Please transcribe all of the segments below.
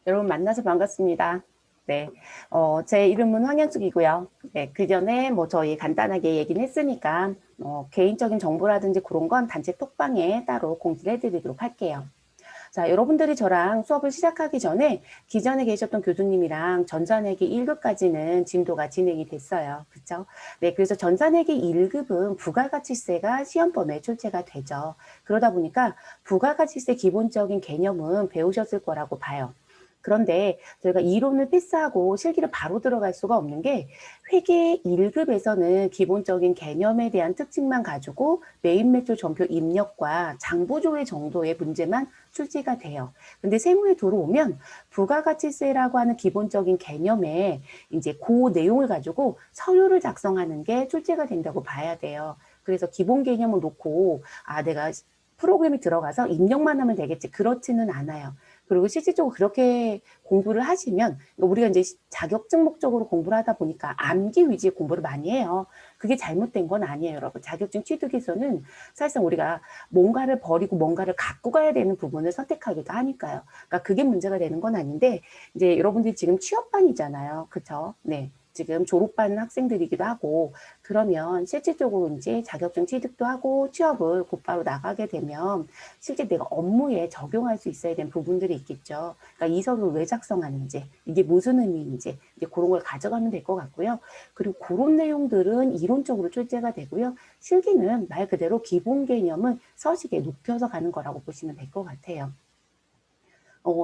여러분 만나서 반갑습니다. 네, 제 이름은 황양숙이고요. 네, 그 전에 뭐 저희 간단하게 얘기는 했으니까 개인적인 정보라든지 그런 건 단체 톡방에 따로 공지를 해드리도록 할게요. 자, 여러분들이 저랑 수업을 시작하기 전에 기존에 계셨던 교수님이랑 전산회계 1급까지는 진도가 진행이 됐어요. 그렇죠? 네, 그래서 전산회계 1급은 부가가치세가 시험범에 출제가 되죠. 그러다 보니까 부가가치세 기본적인 개념은 배우셨을 거라고 봐요. 그런데 저희가 이론을 패스하고 실기를 바로 들어갈 수가 없는 게 회계 1급에서는 기본적인 개념에 대한 특징만 가지고 메인 매출 전표 입력과 장부조회 정도의 문제만 출제가 돼요. 근데 세무에 들어오면 부가가치세라고 하는 기본적인 개념에 이제 그 내용을 가지고 서류를 작성하는 게 출제가 된다고 봐야 돼요. 그래서 기본 개념을 놓고 내가 프로그램이 들어가서 입력만 하면 되겠지. 그렇지는 않아요. 그리고 실질적으로 그렇게 공부를 하시면 우리가 이제 자격증 목적으로 공부를 하다 보니까 암기 위주의 공부를 많이 해요. 그게 잘못된 건 아니에요, 여러분. 자격증 취득에서는 사실상 우리가 뭔가를 버리고 뭔가를 갖고 가야 되는 부분을 선택하기도 하니까요. 그러니까 그게 문제가 되는 건 아닌데 이제 여러분들이 지금 취업반이잖아요. 그렇죠? 네. 지금 졸업반 학생들이기도 하고 그러면 실질적으로 이제 자격증 취득도 하고 취업을 곧바로 나가게 되면 실제 내가 업무에 적용할 수 있어야 되는 부분들이 있겠죠. 그러니까 이 서류를 왜 작성하는지 이게 무슨 의미인지 이제 그런 걸 가져가면 될 것 같고요. 그리고 그런 내용들은 이론적으로 출제가 되고요. 실기는 말 그대로 기본 개념을 서식에 눕혀서 가는 거라고 보시면 될 것 같아요.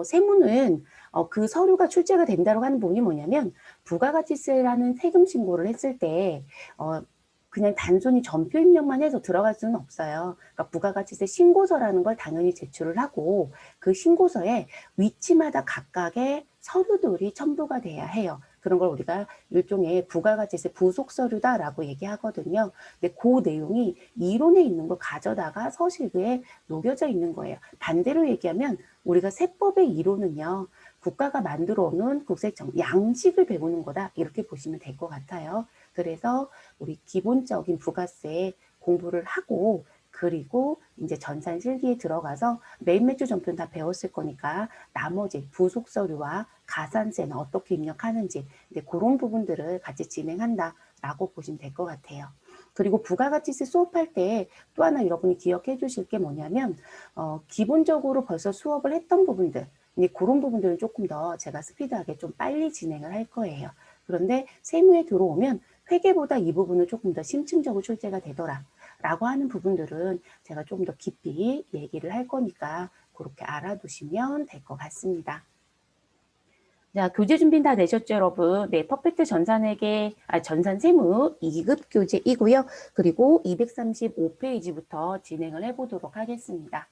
세무는 그 서류가 출제가 된다고 하는 부분이 뭐냐면 부가가치세라는 세금 신고를 했을 때 그냥 단순히 전표 입력만 해서 들어갈 수는 없어요. 그러니까 부가가치세 신고서라는 걸 당연히 제출을 하고 그 신고서에 위치마다 각각의 서류들이 첨부가 돼야 해요. 그런 걸 우리가 일종의 부가가치세 부속 서류다라고 얘기하거든요. 근데 그 내용이 이론에 있는 걸 가져다가 서식에 녹여져 있는 거예요. 반대로 얘기하면 우리가 세법의 이론은요. 국가가 만들어 놓은 국세청 양식을 배우는 거다. 이렇게 보시면 될 것 같아요. 그래서 우리 기본적인 부가세 공부를 하고 그리고 이제 전산 실기에 들어가서 메인 매출 전표는 다 배웠을 거니까 나머지 부속 서류와 가산세는 어떻게 입력하는지 이제 그런 부분들을 같이 진행한다라고 보시면 될 것 같아요. 그리고 부가가치세 수업할 때 또 하나 여러분이 기억해 주실 게 뭐냐면 기본적으로 벌써 수업을 했던 부분들 그런 부분들은 조금 더 제가 스피드하게 좀 빨리 진행을 할 거예요. 그런데 세무에 들어오면 회계보다 이 부분은 조금 더 심층적으로 출제가 되더라 라고 하는 부분들은 제가 좀 더 깊이 얘기를 할 거니까 그렇게 알아두시면 될 것 같습니다. 자, 교재 준비 다 되셨죠, 여러분? 네, 퍼펙트 전산회계, 전산세무 2급 교재이고요. 그리고 235페이지부터 진행을 해보도록 하겠습니다.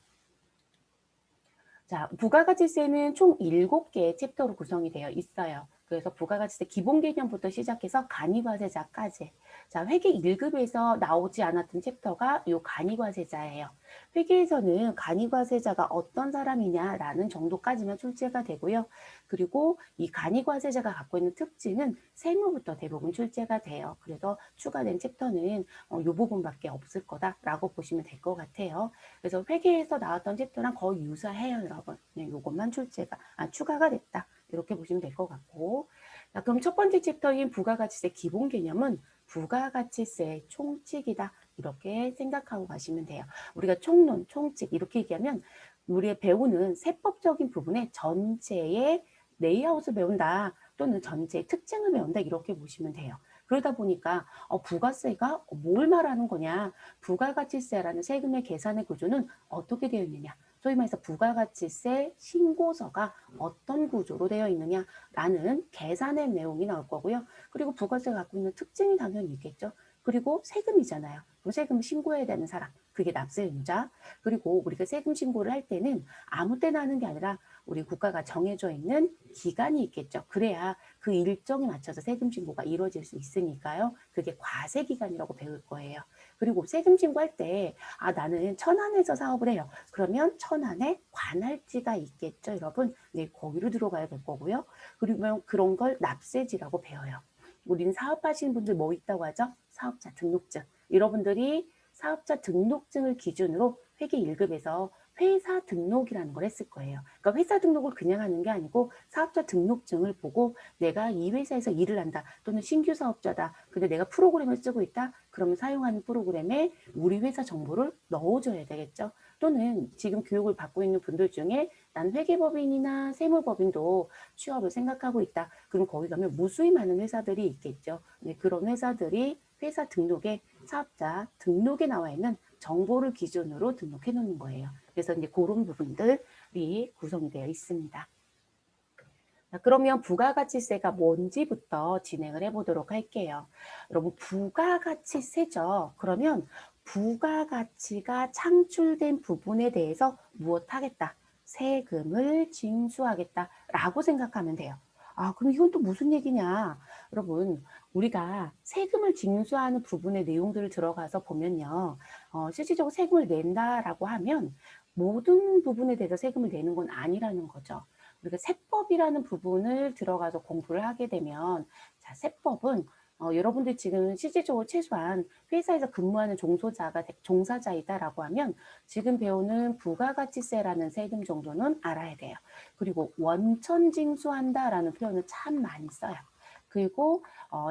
자, 부가가치세는 총 7개의 챕터로 구성이 되어 있어요. 그래서 부가가치세 기본 개념부터 시작해서 간이과세자까지. 자, 회계 1급에서 나오지 않았던 챕터가 요 간이과세자예요. 회계에서는 간이과세자가 어떤 사람이냐라는 정도까지만 출제가 되고요. 그리고 이 간이과세자가 갖고 있는 특징은 세무부터 대부분 출제가 돼요. 그래서 추가된 챕터는 이 부분밖에 없을 거다라고 보시면 될 것 같아요. 그래서 회계에서 나왔던 챕터랑 거의 유사해요, 여러분. 그냥 요것만 추가가 됐다. 이렇게 보시면 될 것 같고. 자, 그럼 첫 번째 챕터인 부가가치세 기본 개념은 부가가치세 총칙이다. 이렇게 생각하고 가시면 돼요. 우리가 총론, 총칙 이렇게 얘기하면 우리의 배우는 세법적인 부분의 전체의 레이아웃을 배운다. 또는 전체의 특징을 배운다. 이렇게 보시면 돼요. 그러다 보니까 부가세가 뭘 말하는 거냐. 부가가치세라는 세금의 계산의 구조는 어떻게 되어 있느냐. 소위 말해서 부가가치세 신고서가 어떤 구조로 되어 있느냐라는 계산의 내용이 나올 거고요. 그리고 부가세가 갖고 있는 특징이 당연히 있겠죠. 그리고 세금이잖아요. 그럼 세금을 신고해야 되는 사람, 그게 납세의무자. 그리고 우리가 세금 신고를 할 때는 아무 때나 하는 게 아니라 우리 국가가 정해져 있는 기간이 있겠죠. 그래야 그 일정에 맞춰서 세금 신고가 이루어질 수 있으니까요. 그게 과세기간이라고 배울 거예요. 그리고 세금 신고할 때 나는 천안에서 사업을 해요. 그러면 천안에 관할지가 있겠죠, 여러분. 네, 거기로 들어가야 될 거고요. 그리고 그런 걸 납세지라고 배워요. 우리는 사업하시는 분들 뭐 있다고 하죠? 사업자 등록증. 여러분들이 사업자 등록증을 기준으로 회계 1급에서 회사 등록이라는 걸 했을 거예요. 그러니까 회사 등록을 그냥 하는 게 아니고 사업자 등록증을 보고 내가 이 회사에서 일을 한다 또는 신규 사업자다. 근데 내가 프로그램을 쓰고 있다. 그러면 사용하는 프로그램에 우리 회사 정보를 넣어줘야 되겠죠. 또는 지금 교육을 받고 있는 분들 중에 난 회계법인이나 세무법인도 취업을 생각하고 있다. 그럼 거기 가면 무수히 많은 회사들이 있겠죠. 네, 그런 회사들이 회사 등록에 사업자 등록에 나와 있는 정보를 기준으로 등록해 놓는 거예요. 그래서 이제 그런 부분들이 구성이 되어 있습니다. 그러면 부가가치세가 뭔지부터 진행을 해보도록 할게요. 여러분 부가가치세죠. 그러면 부가가치가 창출된 부분에 대해서 무엇 하겠다? 세금을 징수하겠다라고 생각하면 돼요. 아, 그럼 이건 또 무슨 얘기냐? 여러분, 우리가 세금을 징수하는 부분의 내용들을 들어가서 보면요. 실질적으로 세금을 낸다라고 하면 모든 부분에 대해서 세금을 내는 건 아니라는 거죠. 우리가 세법이라는 부분을 들어가서 공부를 하게 되면 자, 세법은 여러분들 지금 실질적으로 최소한 회사에서 근무하는 종사자이다라고 하면 지금 배우는 부가가치세라는 세금 정도는 알아야 돼요. 그리고 원천징수한다라는 표현을 참 많이 써요. 그리고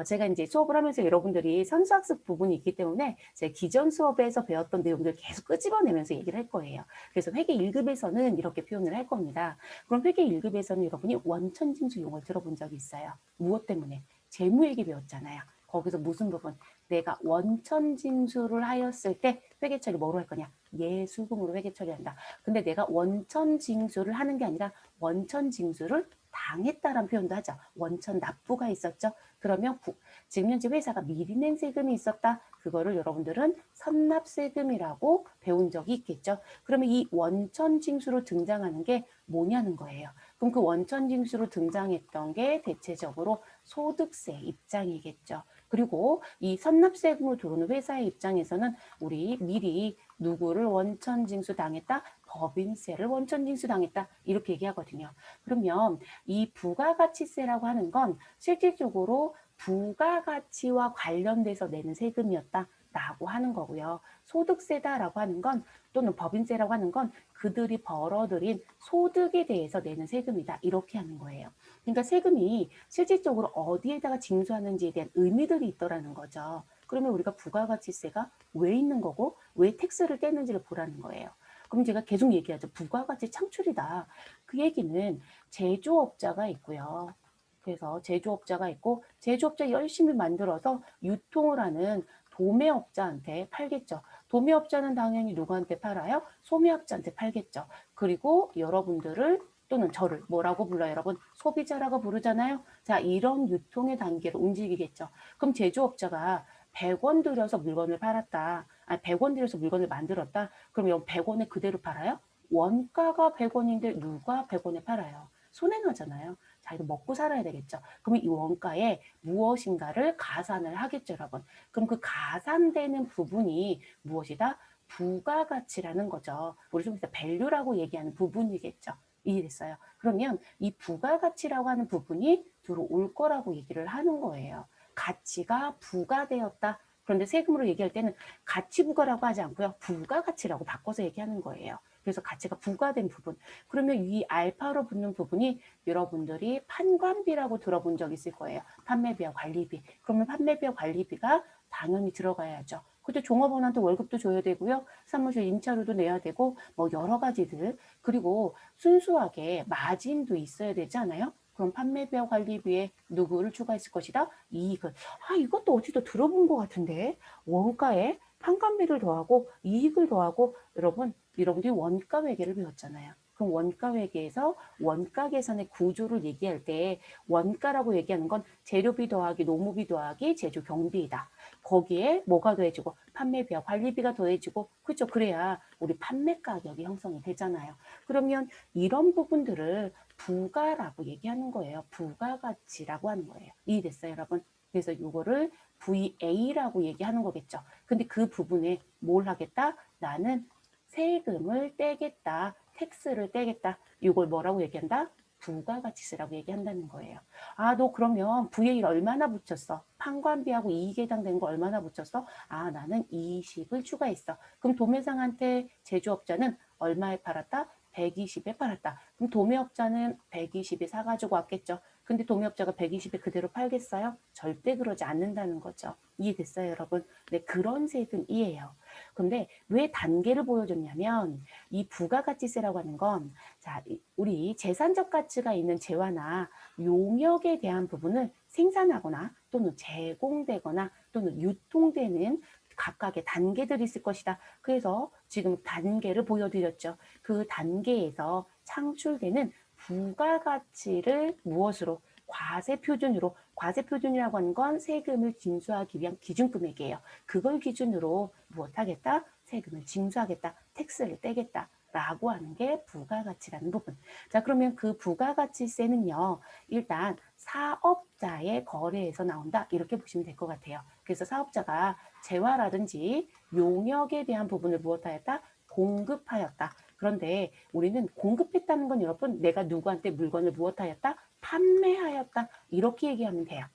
제가 이제 수업을 하면서 여러분들이 선수학습 부분이 있기 때문에 제 기존 수업에서 배웠던 내용들을 계속 끄집어내면서 얘기를 할 거예요. 그래서 회계 1급에서는 이렇게 표현을 할 겁니다. 그럼 회계 1급에서는 여러분이 원천징수 용어를 들어본 적이 있어요. 무엇 때문에? 재무회계 배웠잖아요. 거기서 무슨 부분? 내가 원천징수를 하였을 때 회계처리 뭐로 할 거냐? 예수금으로 회계처리한다. 근데 내가 원천징수를 하는 게 아니라 원천징수를 당했다라는 표현도 하죠. 원천 납부가 있었죠. 그러면 지금 현재 회사가 미리 낸 세금이 있었다. 그거를 여러분들은 선납세금이라고 배운 적이 있겠죠. 그러면 이 원천징수로 등장하는 게 뭐냐는 거예요. 그럼 그 원천징수로 등장했던 게 대체적으로 소득세 입장이겠죠. 그리고 이 선납세금으로 들어오는 회사의 입장에서는 우리 미리 누구를 원천징수 당했다? 법인세를 원천징수 당했다. 이렇게 얘기하거든요. 그러면 이 부가가치세라고 하는 건 실질적으로 부가가치와 관련돼서 내는 세금이었다. 라고 하는 거고요. 소득세다라고 하는 건 또는 법인세라고 하는 건 그들이 벌어들인 소득에 대해서 내는 세금이다. 이렇게 하는 거예요. 그러니까 세금이 실질적으로 어디에다가 징수하는지에 대한 의미들이 있더라는 거죠. 그러면 우리가 부가가치세가 왜 있는 거고 왜 텍스를 떼는지를 보라는 거예요. 그럼 제가 계속 얘기하죠. 부가가치 창출이다. 그 얘기는 제조업자가 있고요. 그래서 제조업자가 있고 제조업자 열심히 만들어서 유통을 하는 도매업자한테 팔겠죠. 도매업자는 당연히 누구한테 팔아요? 소매업자한테 팔겠죠. 그리고 여러분들을 또는 저를 뭐라고 불러요, 여러분? 소비자라고 부르잖아요. 자, 이런 유통의 단계로 움직이겠죠. 그럼 제조업자가 100원 들여서 물건을 팔았다. 100원 들여서 물건을 만들었다. 그럼 100원에 그대로 팔아요? 원가가 100원인데 누가 100원에 팔아요? 손해나잖아요. 자, 이거 먹고 살아야 되겠죠. 그럼 이 원가에 무엇인가를 가산을 하겠죠, 여러분. 그럼 그 가산되는 부분이 무엇이다? 부가가치라는 거죠. 우리 좀 이따 밸류라고 얘기하는 부분이겠죠. 이해됐어요? 그러면 이 부가가치라고 하는 부분이 들어올 거라고 얘기를 하는 거예요. 가치가 부가되었다. 그런데 세금으로 얘기할 때는 가치 부가라고 하지 않고요. 부가가치라고 바꿔서 얘기하는 거예요. 그래서 가치가 부과된 부분. 그러면 이 알파로 붙는 부분이 여러분들이 판관비라고 들어본 적 있을 거예요. 판매비와 관리비. 그러면 판매비와 관리비가 당연히 들어가야죠. 그때 종업원한테 월급도 줘야 되고요. 사무실 임차료도 내야 되고 뭐 여러 가지들. 그리고 순수하게 마진도 있어야 되지 않아요? 그럼 판매비와 관리비에 누구를 추가했을 것이다? 이익을. 아, 이것도 어디서 들어본 것 같은데. 원가에 판관비를 더하고 이익을 더하고 여러분들이 원가 회계를 배웠잖아요. 그럼 원가 회계에서 원가 계산의 구조를 얘기할 때 원가라고 얘기하는 건 재료비 더하기 노무비 더하기 제조 경비이다. 거기에 뭐가 더해지고 판매비와 관리비가 더해지고 그렇죠. 그래야 우리 판매 가격이 형성이 되잖아요. 그러면 이런 부분들을 부가라고 얘기하는 거예요. 부가가치라고 하는 거예요. 이해됐어요, 여러분? 그래서 이거를 VA라고 얘기하는 거겠죠. 근데 그 부분에 뭘 하겠다? 나는 세금을 떼겠다. 텍스를 떼겠다. 이걸 뭐라고 얘기한다? 부가가치세라고 얘기한다는 거예요. 아, 너 그러면 VA를 얼마나 붙였어? 판관비하고 이익에 해당되는 거 얼마나 붙였어? 아, 나는 20을 추가했어. 그럼 도매상한테 제조업자는 얼마에 팔았다? 120에 팔았다. 그럼 도매업자는 120에 사가지고 왔겠죠. 근데 도매업자가 120에 그대로 팔겠어요? 절대 그러지 않는다는 거죠. 이해됐어요, 여러분? 네, 그런 세금이에요. 근데 왜 단계를 보여줬냐면 이 부가가치세라고 하는 건 자, 우리 재산적 가치가 있는 재화나 용역에 대한 부분을 생산하거나 또는 제공되거나 또는 유통되는 각각의 단계들이 있을 것이다. 그래서 지금 단계를 보여드렸죠. 그 단계에서 창출되는 부가가치를 무엇으로? 과세표준으로, 과세표준이라고 하는 건 세금을 징수하기 위한 기준금액이에요. 그걸 기준으로 무엇하겠다? 세금을 징수하겠다. 텍스를 떼겠다. 라고 하는 게 부가가치라는 부분. 자, 그러면 그 부가가치세는요, 일단 사업자의 거래에서 나온다. 이렇게 보시면 될 것 같아요. 그래서 사업자가 재화라든지 용역에 대한 부분을 무엇하였다? 공급하였다. 그런데 우리는 공급했다는 건 여러분, 내가 누구한테 물건을 무엇하였다? 판매하였다. 이렇게 얘기하면 돼요.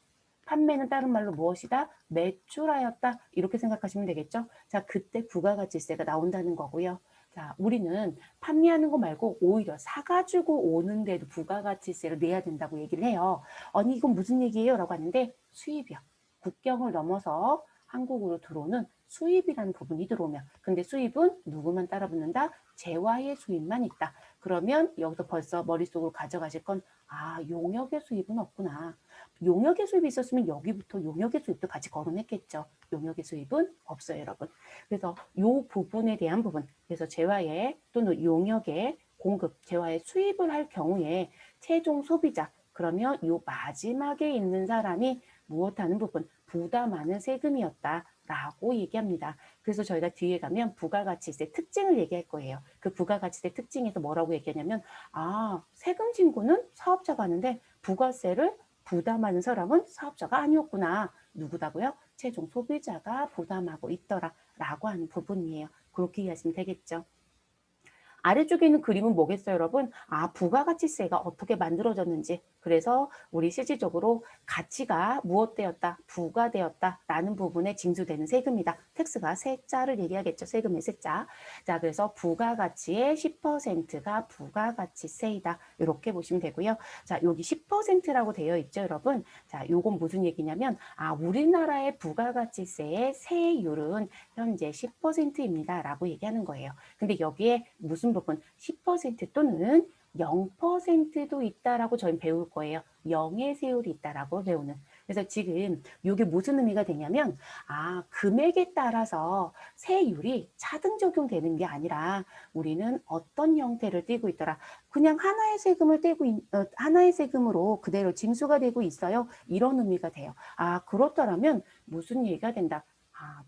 판매는 다른 말로 무엇이다? 매출하였다. 이렇게 생각하시면 되겠죠? 자, 그때 부가가치세가 나온다는 거고요. 자, 우리는 판매하는 거 말고 오히려 사가지고 오는데도 부가가치세를 내야 된다고 얘기를 해요. 아니, 이건 무슨 얘기예요? 라고 하는데 수입이요. 국경을 넘어서 한국으로 들어오는 수입이라는 부분이 들어오면 근데 수입은 누구만 따라붙는다? 재화의 수입만 있다. 그러면 여기서 벌써 머릿속으로 가져가실 건 용역의 수입은 없구나. 용역의 수입이 있었으면 여기부터 용역의 수입도 같이 거론했겠죠. 용역의 수입은 없어요, 여러분. 그래서 이 부분에 대한 부분, 그래서 재화의 또는 용역의 공급, 재화의 수입을 할 경우에 최종 소비자, 그러면 이 마지막에 있는 사람이 무엇하는 부분, 부담하는 세금이었다라고 얘기합니다. 그래서 저희가 뒤에 가면 부가가치세 특징을 얘기할 거예요. 그 부가가치세 특징에서 뭐라고 얘기하냐면 세금 징고는 사업자가 하는데 부가세를 부담하는 사람은 사업자가 아니었구나. 누구다고요? 최종 소비자가 부담하고 있더라라고 하는 부분이에요. 그렇게 이해하시면 되겠죠. 아래쪽에 있는 그림은 뭐겠어요, 여러분? 부가가치세가 어떻게 만들어졌는지. 그래서 우리 실질적으로 가치가 무엇되었다, 부가되었다라는 부분에 징수되는 세금이다. 텍스가 세자를 얘기하겠죠. 세금의 세자. 자, 그래서 부가가치의 10%가 부가가치세이다. 이렇게 보시면 되고요. 자, 여기 10%라고 되어 있죠, 여러분. 자, 요건 무슨 얘기냐면 우리나라의 부가가치세의 세율은 현재 10%입니다. 라고 얘기하는 거예요. 근데 여기에 무슨 부분? 10% 또는 0%도 있다라고 저희 배울 거예요. 0의 세율이 있다라고 배우는. 그래서 지금 이게 무슨 의미가 되냐면 금액에 따라서 세율이 차등 적용되는 게 아니라 우리는 어떤 형태를 띠고 있더라. 그냥 하나의 세금을 하나의 세금으로 그대로 징수가 되고 있어요. 이런 의미가 돼요. 그렇다면 무슨 얘기가 된다.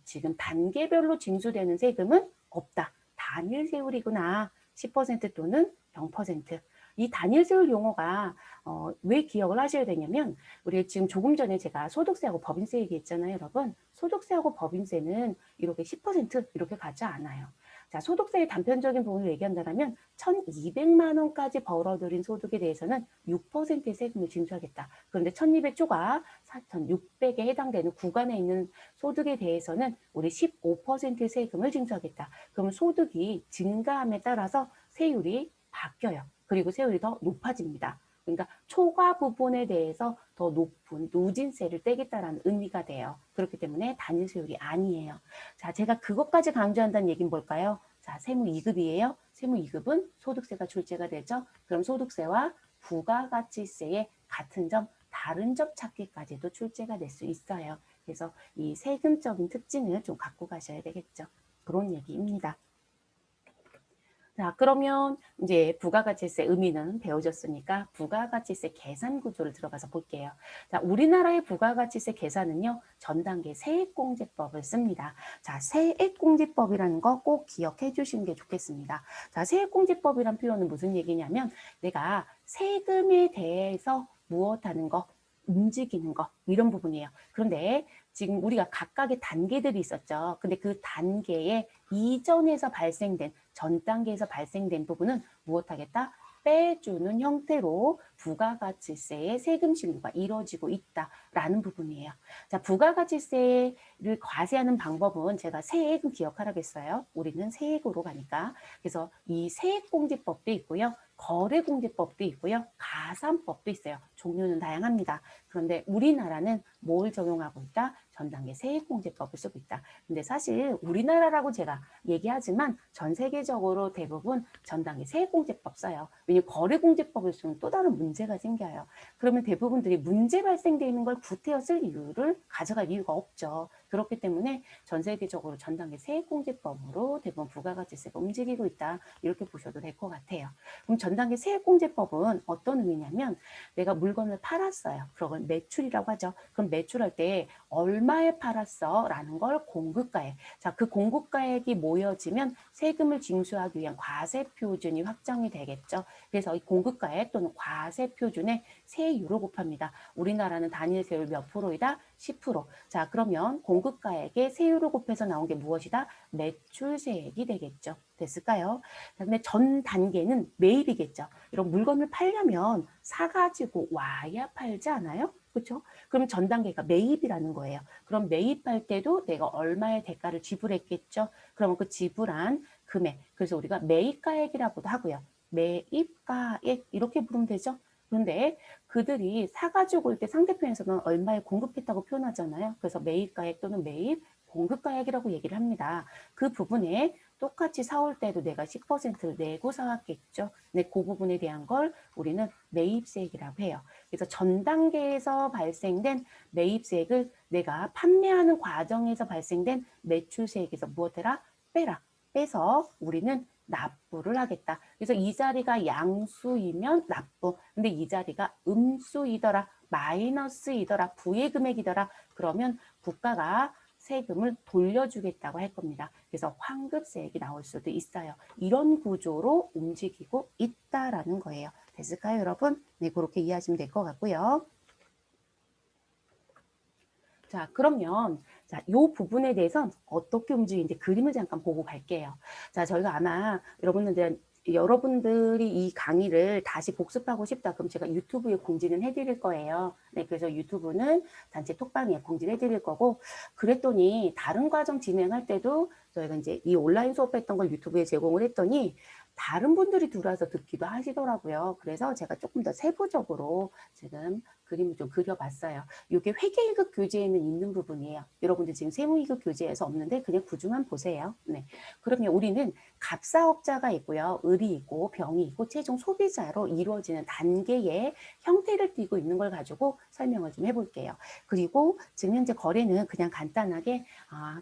지금 단계별로 징수되는 세금은 없다. 단일 세율이구나. 10% 또는 0%. 이 단일 세율 용어가 왜 기억을 하셔야 되냐면 우리 지금 조금 전에 제가 소득세하고 법인세 얘기했잖아요, 여러분. 소득세하고 법인세는 이렇게 10% 이렇게 가지 않아요. 자, 소득세의 단편적인 부분을 얘기한다면 1,200만 원까지 벌어들인 소득에 대해서는 6%의 세금을 징수하겠다. 그런데 1,200조가 4,600에 해당되는 구간에 있는 소득에 대해서는 우리 15%의 세금을 징수하겠다. 그러면 소득이 증가함에 따라서 세율이 바뀌어요. 그리고 세율이 더 높아집니다. 그러니까 초과 부분에 대해서 더 높은 누진세를 떼겠다라는 의미가 돼요. 그렇기 때문에 단일 세율이 아니에요. 자, 제가 그것까지 강조한다는 얘기는 뭘까요? 자, 세무 2급이에요. 세무 2급은 소득세가 출제가 되죠. 그럼 소득세와 부가가치세의 같은 점, 다른 점 찾기까지도 출제가 될 수 있어요. 그래서 이 세금적인 특징을 좀 갖고 가셔야 되겠죠. 그런 얘기입니다. 자, 그러면 이제 부가가치세 의미는 배워졌으니까 부가가치세 계산 구조를 들어가서 볼게요. 자, 우리나라의 부가가치세 계산은요, 전 단계 세액공제법을 씁니다. 자, 세액공제법이라는 거 꼭 기억해 주시는 게 좋겠습니다. 자, 세액공제법이란 표현은 무슨 얘기냐면 내가 세금에 대해서 무엇하는 거, 움직이는 거, 이런 부분이에요. 그런데 지금 우리가 각각의 단계들이 있었죠. 근데 그 단계에 이전에서 발생된 전 단계에서 발생된 부분은 무엇하겠다? 빼주는 형태로 부가가치세의 세금 신고가 이루어지고 있다라는 부분이에요. 자, 부가가치세를 과세하는 방법은 제가 세액은 기억하라고 했어요. 우리는 세액으로 가니까. 그래서 이 세액공제법도 있고요. 거래공제법도 있고요. 가산법도 있어요. 종류는 다양합니다. 그런데 우리나라는 뭘 적용하고 있다? 전단계 세액공제법을 쓰고 있다. 근데 사실 우리나라라고 제가 얘기하지만 전 세계적으로 대부분 전단계 세액공제법 써요. 왜냐하면 거래공제법을 쓰면 또 다른 문제가 생겨요. 그러면 대부분들이 문제 발생되어 있는 걸 구태여 쓸 이유를 가져갈 이유가 없죠. 그렇기 때문에 전 세계적으로 전단계 세액공제법으로 대부분 부가가치세가 움직이고 있다. 이렇게 보셔도 될 것 같아요. 그럼 전단계 세액공제법은 어떤 의미냐면 내가 물건을 팔았어요. 그걸 매출이라고 하죠. 그럼 매출할 때 얼마에 팔았어? 라는 걸 공급가액. 자, 그 공급가액이 모여지면 세금을 징수하기 위한 과세표준이 확정이 되겠죠. 그래서 이 공급가액 또는 과세표준에 세율을 곱합니다. 우리나라는 단일 세율 몇 프로이다? 10%. 자, 그러면 공급가액에 세율을 곱해서 나온 게 무엇이다? 매출세액이 되겠죠. 됐을까요? 그다음에 전 단계는 매입이겠죠. 이런 물건을 팔려면 사가지고 와야 팔지 않아요? 그렇죠? 그럼 전 단계가 매입이라는 거예요. 그럼 매입할 때도 내가 얼마의 대가를 지불했겠죠? 그러면 그 지불한 금액, 그래서 우리가 매입가액이라고도 하고요. 매입가액 이렇게 부르면 되죠? 그런데 그들이 사가지고 올 때 상대편에서는 얼마에 공급했다고 표현하잖아요. 그래서 매입가액 또는 매입 공급가액이라고 얘기를 합니다. 그 부분에 똑같이 사올 때도 내가 10%를 내고 사왔겠죠. 네, 그 부분에 대한 걸 우리는 매입세액이라고 해요. 그래서 전 단계에서 발생된 매입세액을 내가 판매하는 과정에서 발생된 매출세액에서 무엇해라? 빼라. 빼서 우리는 납부를 하겠다. 그래서 이 자리가 양수이면 납부. 근데 이 자리가 음수이더라. 마이너스이더라. 부의 금액이더라. 그러면 국가가 세금을 돌려주겠다고 할 겁니다. 그래서 환급세액이 나올 수도 있어요. 이런 구조로 움직이고 있다라는 거예요. 됐을까요, 여러분? 네, 그렇게 이해하시면 될 것 같고요. 자, 그러면 자, 요 부분에 대해서 어떻게 움직이는지 그림을 잠깐 보고 갈게요. 자, 저희가 아마 여러분들이 이 강의를 다시 복습하고 싶다. 그럼 제가 유튜브에 공지는 해드릴 거예요. 네, 그래서 유튜브는 단체 톡방에 공지를 해드릴 거고, 그랬더니 다른 과정 진행할 때도 저희가 이제 이 온라인 수업했던 걸 유튜브에 제공을 했더니 다른 분들이 들어와서 듣기도 하시더라고요. 그래서 제가 조금 더 세부적으로 지금 그림을 좀 그려봤어요. 이게 회계1급 교재에는 있는 부분이에요. 여러분들 지금 세무2급 교재에서 없는데 그냥 구조만 보세요. 네. 그러면 우리는 갑사업자가 있고요. 을이 있고 병이 있고 최종 소비자로 이루어지는 단계의 형태를 띠고 있는 걸 가지고 설명을 좀 해볼게요. 그리고 지금 현재 거래는 그냥 간단하게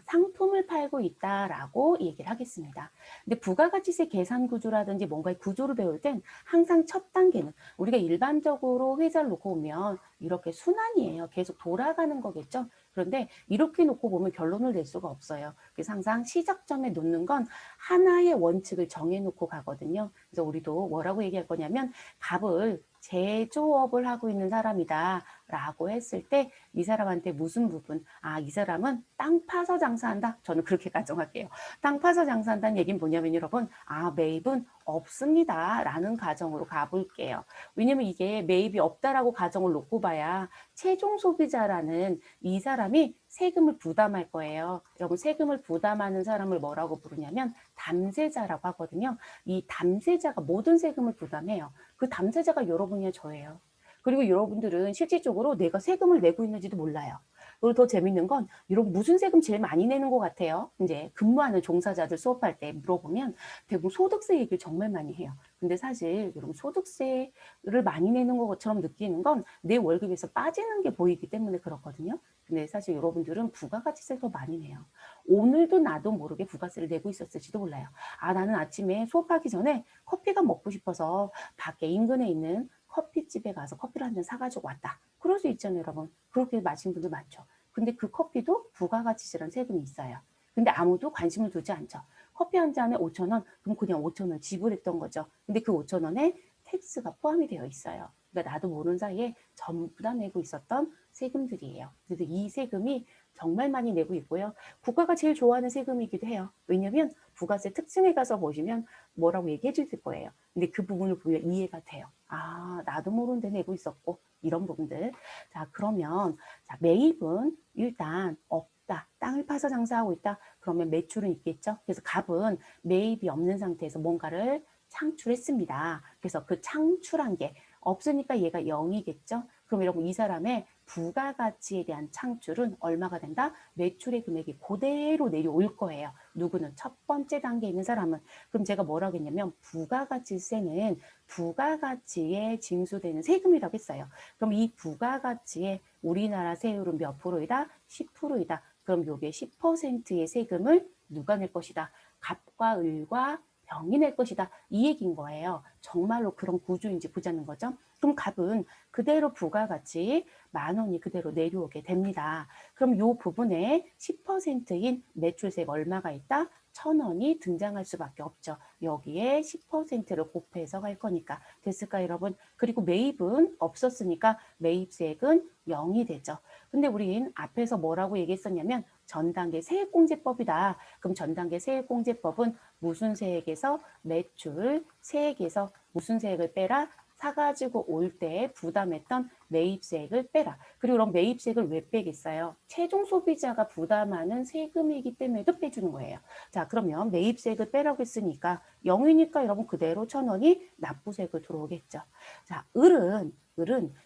상품을 팔고 있다라고 얘기를 하겠습니다. 근데 부가가치세 계산 구조라든지 뭔가의 구조를 배울 땐 항상 첫 단계는 우리가 일반적으로 회사를 놓고 보면 이렇게 순환이에요. 계속 돌아가는 거겠죠. 그런데 이렇게 놓고 보면 결론을 낼 수가 없어요. 그래서 항상 시작점에 놓는 건 하나의 원칙을 정해놓고 가거든요. 그래서 우리도 뭐라고 얘기할 거냐면 갑을 제조업을 하고 있는 사람이다 라고 했을 때 이 사람한테 무슨 부분, 이 사람은 땅 파서 장사한다. 저는 그렇게 가정할게요. 땅 파서 장사한다는 얘기는 뭐냐면 여러분, 매입은 없습니다 라는 가정으로 가볼게요. 왜냐면 이게 매입이 없다라고 가정을 놓고 봐야 최종 소비자라는 이 사람이 세금을 부담할 거예요. 여러분, 세금을 부담하는 사람을 뭐라고 부르냐면 담세자라고 하거든요. 이 담세자가 모든 세금을 부담해요. 그 담세자가 여러분이야, 저예요. 그리고 여러분들은 실질적으로 내가 세금을 내고 있는지도 몰라요. 그리고 더 재밌는 건 여러분 무슨 세금 제일 많이 내는 것 같아요? 이제 근무하는 종사자들 수업할 때 물어보면 대부분 소득세 얘기를 정말 많이 해요. 근데 사실 여러분 소득세를 많이 내는 것처럼 느끼는 건 내 월급에서 빠지는 게 보이기 때문에 그렇거든요. 근데 사실 여러분들은 부가가치세를 더 많이 내요. 오늘도 나도 모르게 부가세를 내고 있었을지도 몰라요. 나는 아침에 수업하기 전에 커피가 먹고 싶어서 밖에 인근에 있는 커피집에 가서 커피를 한 잔 사가지고 왔다. 그럴 수 있잖아요, 여러분. 그렇게 마신 분들 많죠. 근데 그 커피도 부가가치세라는 세금이 있어요. 근데 아무도 관심을 두지 않죠. 커피 한 잔에 5,000원, 그럼 그냥 5,000원 지불했던 거죠. 근데 그 5,000원에 텍스가 포함이 되어 있어요. 그러니까 나도 모르는 사이에 전부 다 내고 있었던 세금들이에요. 그래서 이 세금이 정말 많이 내고 있고요. 국가가 제일 좋아하는 세금이기도 해요. 왜냐면 부가세 특징에 가서 보시면 뭐라고 얘기해 주실 거예요. 근데 그 부분을 보면 이해가 돼요. 아, 나도 모르는데 내고 있었고 이런 부분들. 자, 그러면 자, 매입은 일단 없다. 땅을 파서 장사하고 있다. 그러면 매출은 있겠죠. 그래서 갑은 매입이 없는 상태에서 뭔가를 창출했습니다. 그래서 그 창출한 게 없으니까 얘가 0이겠죠. 그럼 여러분 이 사람의 부가가치에 대한 창출은 얼마가 된다? 매출의 금액이 그대로 내려올 거예요. 누구는 첫 번째 단계에 있는 사람은. 그럼 제가 뭐라고 했냐면 부가가치세는 부가가치에 징수되는 세금이라고 했어요. 그럼 이 부가가치에 우리나라 세율은 몇 프로이다? 10%이다. 그럼 요게 10%의 세금을 누가 낼 것이다? 갑과 을과 병이 낼 것이다. 이 얘기인 거예요. 정말로 그런 구조인지 보자는 거죠. 그럼 갑은 그대로 부가가치 10,000원이 그대로 내려오게 됩니다. 그럼 요 부분에 10%인 매출세가 얼마가 있다? 1,000원이 등장할 수밖에 없죠. 여기에 10%를 곱해서 갈 거니까. 됐을까요, 여러분? 그리고 매입은 없었으니까 매입세액은 0이 되죠. 근데 우린 앞에서 뭐라고 얘기했었냐면 전단계 세액공제법이다. 그럼 전단계 세액공제법은 무슨 세액에서 매출 세액에서 무슨 세액을 빼라? 사가지고 올 때 부담했던 매입세액을 빼라. 그리고 그럼 매입세액을 왜 빼겠어요? 최종 소비자가 부담하는 세금이기 때문에도 빼주는 거예요. 자, 그러면 매입세액을 빼라고 했으니까 0이니까 여러분 그대로 1,000원이 납부세액을 들어오겠죠. 자, 을은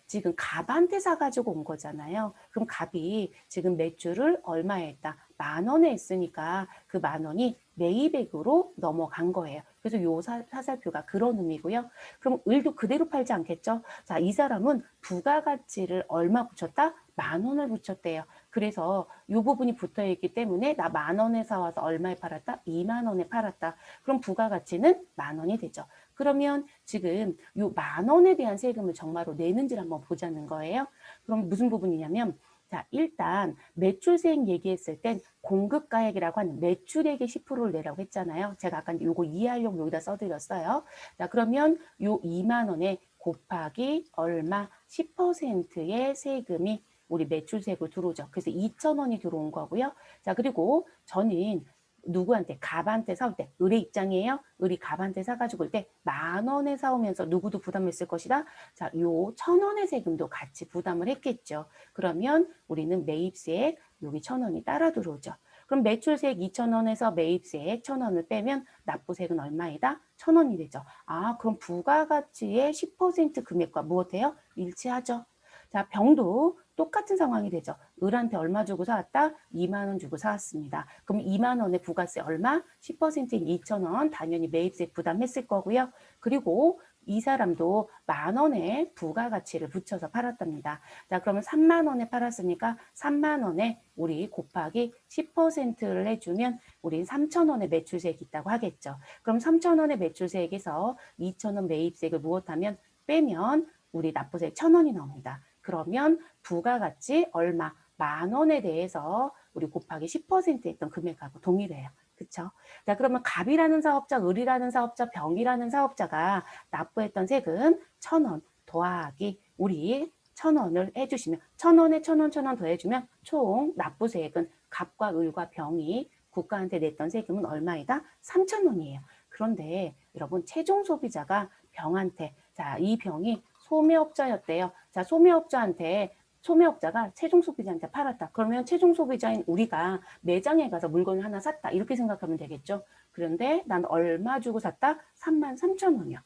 지금 갑한테 사가지고 온 거잖아요. 그럼 갑이 지금 매출을 얼마에 했다? 10,000원에 했으니까 그 10,000원이 매입액으로 넘어간 거예요. 그래서 요 사살표가 그런 의미고요. 그럼 을도 그대로 팔지 않겠죠? 자, 이 사람은 부가가치를 얼마 붙였다? 10,000원을 붙였대요. 그래서 이 부분이 붙어 있기 때문에 나 10,000원에 사와서 얼마에 팔았다? 20,000원에 팔았다. 그럼 부가가치는 10,000원이 되죠. 그러면 지금 이 10,000원에 대한 세금을 정말로 내는지를 한번 보자는 거예요. 그럼 무슨 부분이냐면 자, 일단 매출세액 얘기했을 땐 공급가액이라고 하는 매출액의 10%를 내라고 했잖아요. 제가 아까 요거 이해하려고 여기다 써드렸어요. 자, 그러면 요 20,000원에 곱하기 얼마 10%의 세금이 우리 매출세액으로 들어오죠. 그래서 2,000원이 들어온 거고요. 자, 그리고 저는 누구한테 갑한테 사올 때 을의 입장이에요. 을이 갑한테 사가지고 올 때 10,000원에 사오면서 누구도 부담했을 것이다. 자, 요 1,000원의 세금도 같이 부담을 했겠죠. 그러면 우리는 매입세액 여기 1,000원이 따라 들어오죠. 그럼 매출세액 2,000원에서 매입세액 1,000원을 빼면 납부세액은 얼마이다? 1,000원이 되죠. 아, 그럼 부가가치의 10% 금액과 무엇해요? 일치하죠. 자, 병도 똑같은 상황이 되죠. 을한테 얼마 주고 사왔다? 20,000원 주고 사왔습니다. 그럼 20,000원의 부가세 얼마? 10%인 2,000원 당연히 매입세 부담했을 거고요. 그리고 이 사람도 10,000원의 부가가치를 붙여서 팔았답니다. 자, 그러면 30,000원에 팔았으니까 30,000원에 우리 곱하기 10%를 해주면 우린 3,000원의 매출세액이 있다고 하겠죠. 그럼 3,000원의 매출세액에서 2,000원 매입세액을 무엇하면 빼면 우리 납부세액 1,000원이 나옵니다. 그러면 부가가치 얼마? 10,000원에 대해서 우리 곱하기 10% 했던 금액하고 동일해요. 그쵸? 자, 그러면 갑이라는 사업자, 을이라는 사업자, 병이라는 사업자가 납부했던 세금 1,000원 더하기 우리 1,000원을 해주시면 1,000원에 1,000원, 1,000원 더해주면 총 납부세액은 갑과 을과 병이 국가한테 냈던 세금은 얼마이다? 3,000원이에요. 그런데 여러분 최종 소비자가 병한테 자, 이 병이 소매업자였대요. 자, 소매업자가 최종 소비자한테 팔았다. 그러면 최종 소비자인 우리가 매장에 가서 물건을 하나 샀다. 이렇게 생각하면 되겠죠. 그런데 난 얼마 주고 샀다? 33,000원이요.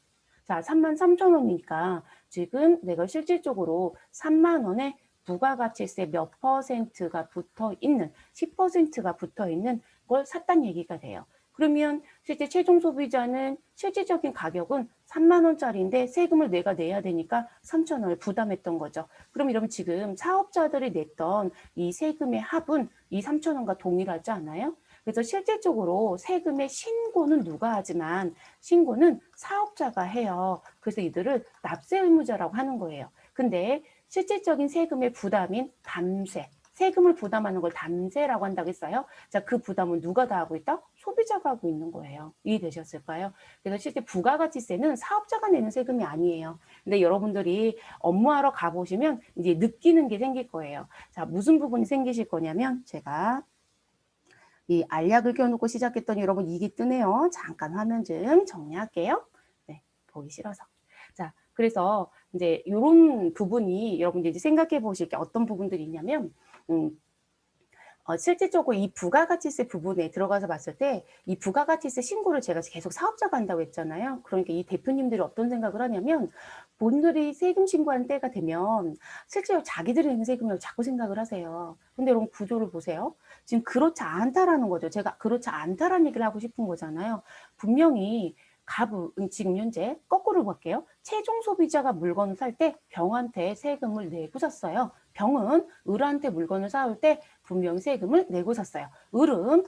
자, 33,000원이니까 지금 내가 실질적으로 30,000원에 부가가치세 몇 퍼센트가 붙어 있는, 10%가 붙어 있는 걸 샀다는 얘기가 돼요. 그러면 실제 최종 소비자는 실질적인 가격은 30,000원짜리인데 세금을 내가 내야 되니까 3,000원을 부담했던 거죠. 그럼 여러분 지금 사업자들이 냈던 이 세금의 합은 이 3,000원과 동일하지 않아요? 그래서 실질적으로 세금의 신고는 누가 하지만 신고는 사업자가 해요. 그래서 이들을 납세 의무자라고 하는 거예요. 근데 실질적인 세금의 부담인 담세, 세금을 부담하는 걸 담세라고 한다고 했어요. 자, 그 부담은 누가 다 하고 있다? 소비자가 하고 있는 거예요. 이해되셨을까요? 그래서 실제 부가가치세는 사업자가 내는 세금이 아니에요. 근데 여러분들이 업무하러 가보시면 이제 느끼는 게 생길 거예요. 자, 무슨 부분이 생기실 거냐면 제가 이 알약을 켜놓고 시작했더니 여러분 이게 뜨네요. 잠깐 화면 좀 정리할게요. 네, 보기 싫어서. 자, 그래서 이제 이런 부분이 여러분 이제 생각해 보실 게 어떤 부분들이 있냐면, 실질적으로 이 부가가치세 부분에 들어가서 봤을 때 이 부가가치세 신고를 제가 계속 사업자가 한다고 했잖아요. 그러니까 이 대표님들이 어떤 생각을 하냐면 본인들이 세금 신고하는 때가 되면 실제로 자기들이 내는 세금이라고 자꾸 생각을 하세요. 근데 여러분 구조를 보세요. 지금 그렇지 않다라는 거죠. 제가 그렇지 않다라는 얘기를 하고 싶은 거잖아요. 분명히 가부, 지금 현재 거꾸로 볼게요. 최종 소비자가 물건을 살 때 병한테 세금을 내고 샀어요. 병은 을한테 물건을 사올 때 분명히 세금을 내고 샀어요. 을은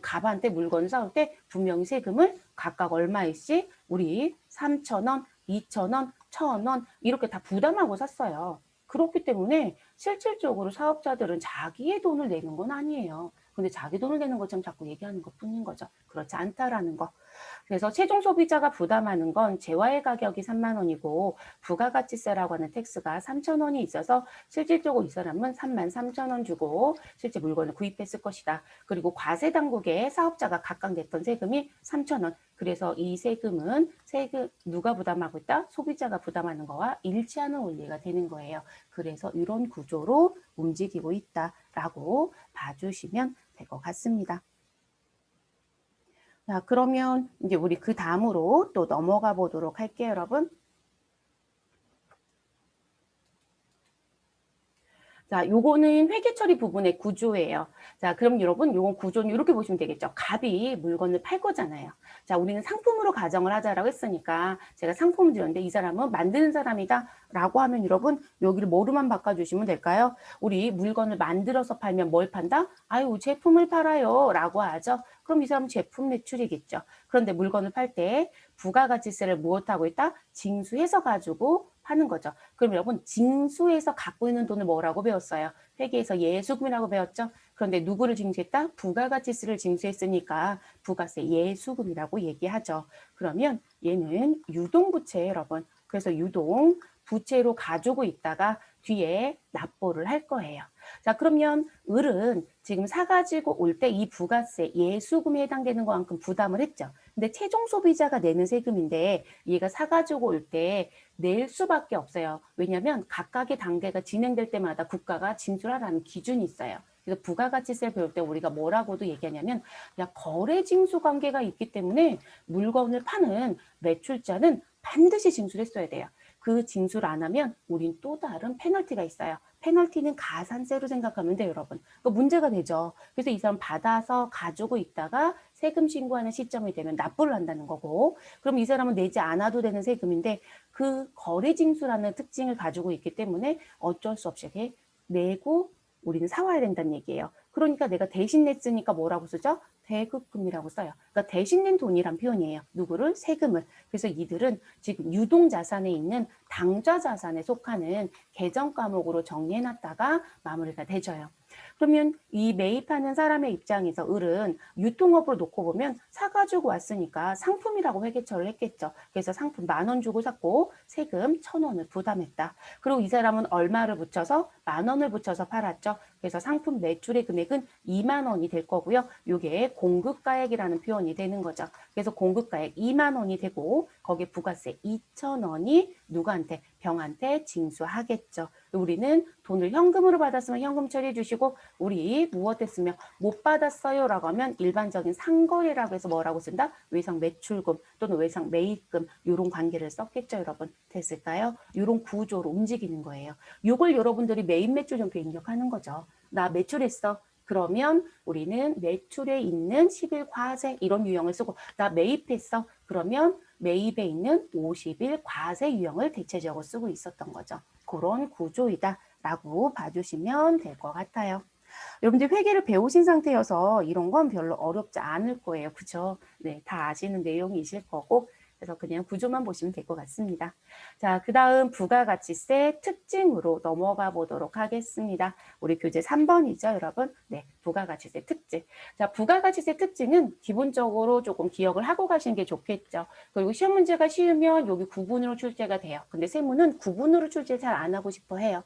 갑한테 물건을 사올 때 분명히 세금을 각각 얼마씩 우리 3,000원, 2,000원, 1,000원 이렇게 다 부담하고 샀어요. 그렇기 때문에 실질적으로 사업자들은 자기의 돈을 내는 건 아니에요. 근데 자기 돈을 내는 것처럼 자꾸 얘기하는 것 뿐인 거죠. 그렇지 않다라는 거. 그래서 최종 소비자가 부담하는 건 재화의 가격이 3만 원이고 부가가치세라고 하는 텍스가 3천 원이 있어서 실질적으로 이 사람은 3만 3천 원 주고 실제 물건을 구입했을 것이다. 그리고 과세 당국에 사업자가 각각 냈던 세금이 3천 원. 그래서 이 세금은 누가 부담하고 있다? 소비자가 부담하는 거와 일치하는 원리가 되는 거예요. 그래서 이런 구조로 움직이고 있다라고 봐주시면 될 것 같습니다. 자, 그러면 이제 우리 그 다음으로 또 넘어가 보도록 할게요, 여러분. 자, 요거는 회계 처리 부분의 구조예요. 자, 그럼 여러분, 요건 구조는 이렇게 보시면 되겠죠. 갑이 물건을 팔 거잖아요. 자, 우리는 상품으로 가정을 하자라고 했으니까 제가 상품을 드렸는데 이 사람은 만드는 사람이다 라고 하면 여러분, 여기를 뭐로만 바꿔주시면 될까요? 우리 물건을 만들어서 팔면 뭘 판다? 아유, 제품을 팔아요 라고 하죠. 그럼 이 사람은 제품 매출이겠죠. 그런데 물건을 팔 때 부가가치세를 무엇하고 있다? 징수해서 가지고 파는 거죠. 그럼 여러분 징수해서 갖고 있는 돈을 뭐라고 배웠어요? 회계에서 예수금이라고 배웠죠. 그런데 누구를 징수했다? 부가가치세를 징수했으니까 부가세 예수금이라고 얘기하죠. 그러면 얘는 유동부채예요, 여러분. 그래서 유동 부채로 가지고 있다가 뒤에 납부를 할 거예요. 자, 그러면 을은 지금 사가지고 올 때 이 부가세 예수금에 해당되는 것만큼 부담을 했죠. 근데 최종 소비자가 내는 세금인데 얘가 사가지고 올 때 낼 수밖에 없어요. 왜냐하면 각각의 단계가 진행될 때마다 국가가 징수하라는 기준이 있어요. 그래서 부가가치세를 배울 때 우리가 뭐라고도 얘기하냐면 야, 거래 징수 관계가 있기 때문에 물건을 파는 매출자는 반드시 징수를 했어야 돼요. 그 징수를 안 하면 우린 또 다른 페널티가 있어요. 페널티는 가산세로 생각하면 돼요, 여러분. 문제가 되죠. 그래서 이 사람 받아서 가지고 있다가 세금 신고하는 시점이 되면 납부를 한다는 거고, 그럼 이 사람은 내지 않아도 되는 세금인데 그 거래징수라는 특징을 가지고 있기 때문에 어쩔 수 없이 내고 우리는 사와야 된다는 얘기예요. 그러니까 내가 대신 냈으니까 뭐라고 쓰죠? 대급금이라고 써요. 그러니까 대신 낸 돈이란 표현이에요. 누구를? 세금을. 그래서 이들은 지금 유동자산에 있는 당좌자산에 속하는 계정 과목으로 정리해놨다가 마무리가 되져요. 그러면 이 매입하는 사람의 입장에서 을은 유통업으로 놓고 보면 사가지고 왔으니까 상품이라고 회계처를 했겠죠. 그래서 상품 10,000원 주고 샀고 세금 1,000원을 부담했다. 그리고 이 사람은 얼마를 붙여서 10,000원을 붙여서 팔았죠. 그래서 상품 매출의 금액은 2만 원이 될 거고요. 이게 공급가액이라는 표현이 되는 거죠. 그래서 공급가액 2만 원이 되고 거기에 부가세 2,000원이 누구한테? 병한테 징수하겠죠. 우리는 돈을 현금으로 받았으면 현금 처리해 주시고 우리 무엇했으면 못 받았어요 라고 하면 일반적인 상거래라고 해서 뭐라고 쓴다? 외상 매출금 또는 외상 매입금 이런 관계를 썼겠죠, 여러분. 됐을까요? 이런 구조로 움직이는 거예요. 이걸 여러분들이 매입 매출정표에 입력하는 거죠. 나 매출했어. 그러면 우리는 매출에 있는 10일 과세 이런 유형을 쓰고 나 매입했어. 그러면 매입에 있는 50일 과세 유형을 대체적으로 쓰고 있었던 거죠. 그런 구조이다라고 봐주시면 될 것 같아요. 여러분들 회계를 배우신 상태여서 이런 건 별로 어렵지 않을 거예요. 그죠? 네, 다 아시는 내용이실 거고 그래서 그냥 구조만 보시면 될 것 같습니다. 자, 그 다음 부가가치세 특징으로 넘어가 보도록 하겠습니다. 우리 교재 3번이죠, 여러분? 네, 부가가치세 특징. 자, 부가가치세 특징은 기본적으로 조금 기억을 하고 가시는 게 좋겠죠. 그리고 시험 문제가 쉬우면 여기 구분으로 출제가 돼요. 근데 세무는 구분으로 출제 잘 안 하고 싶어 해요.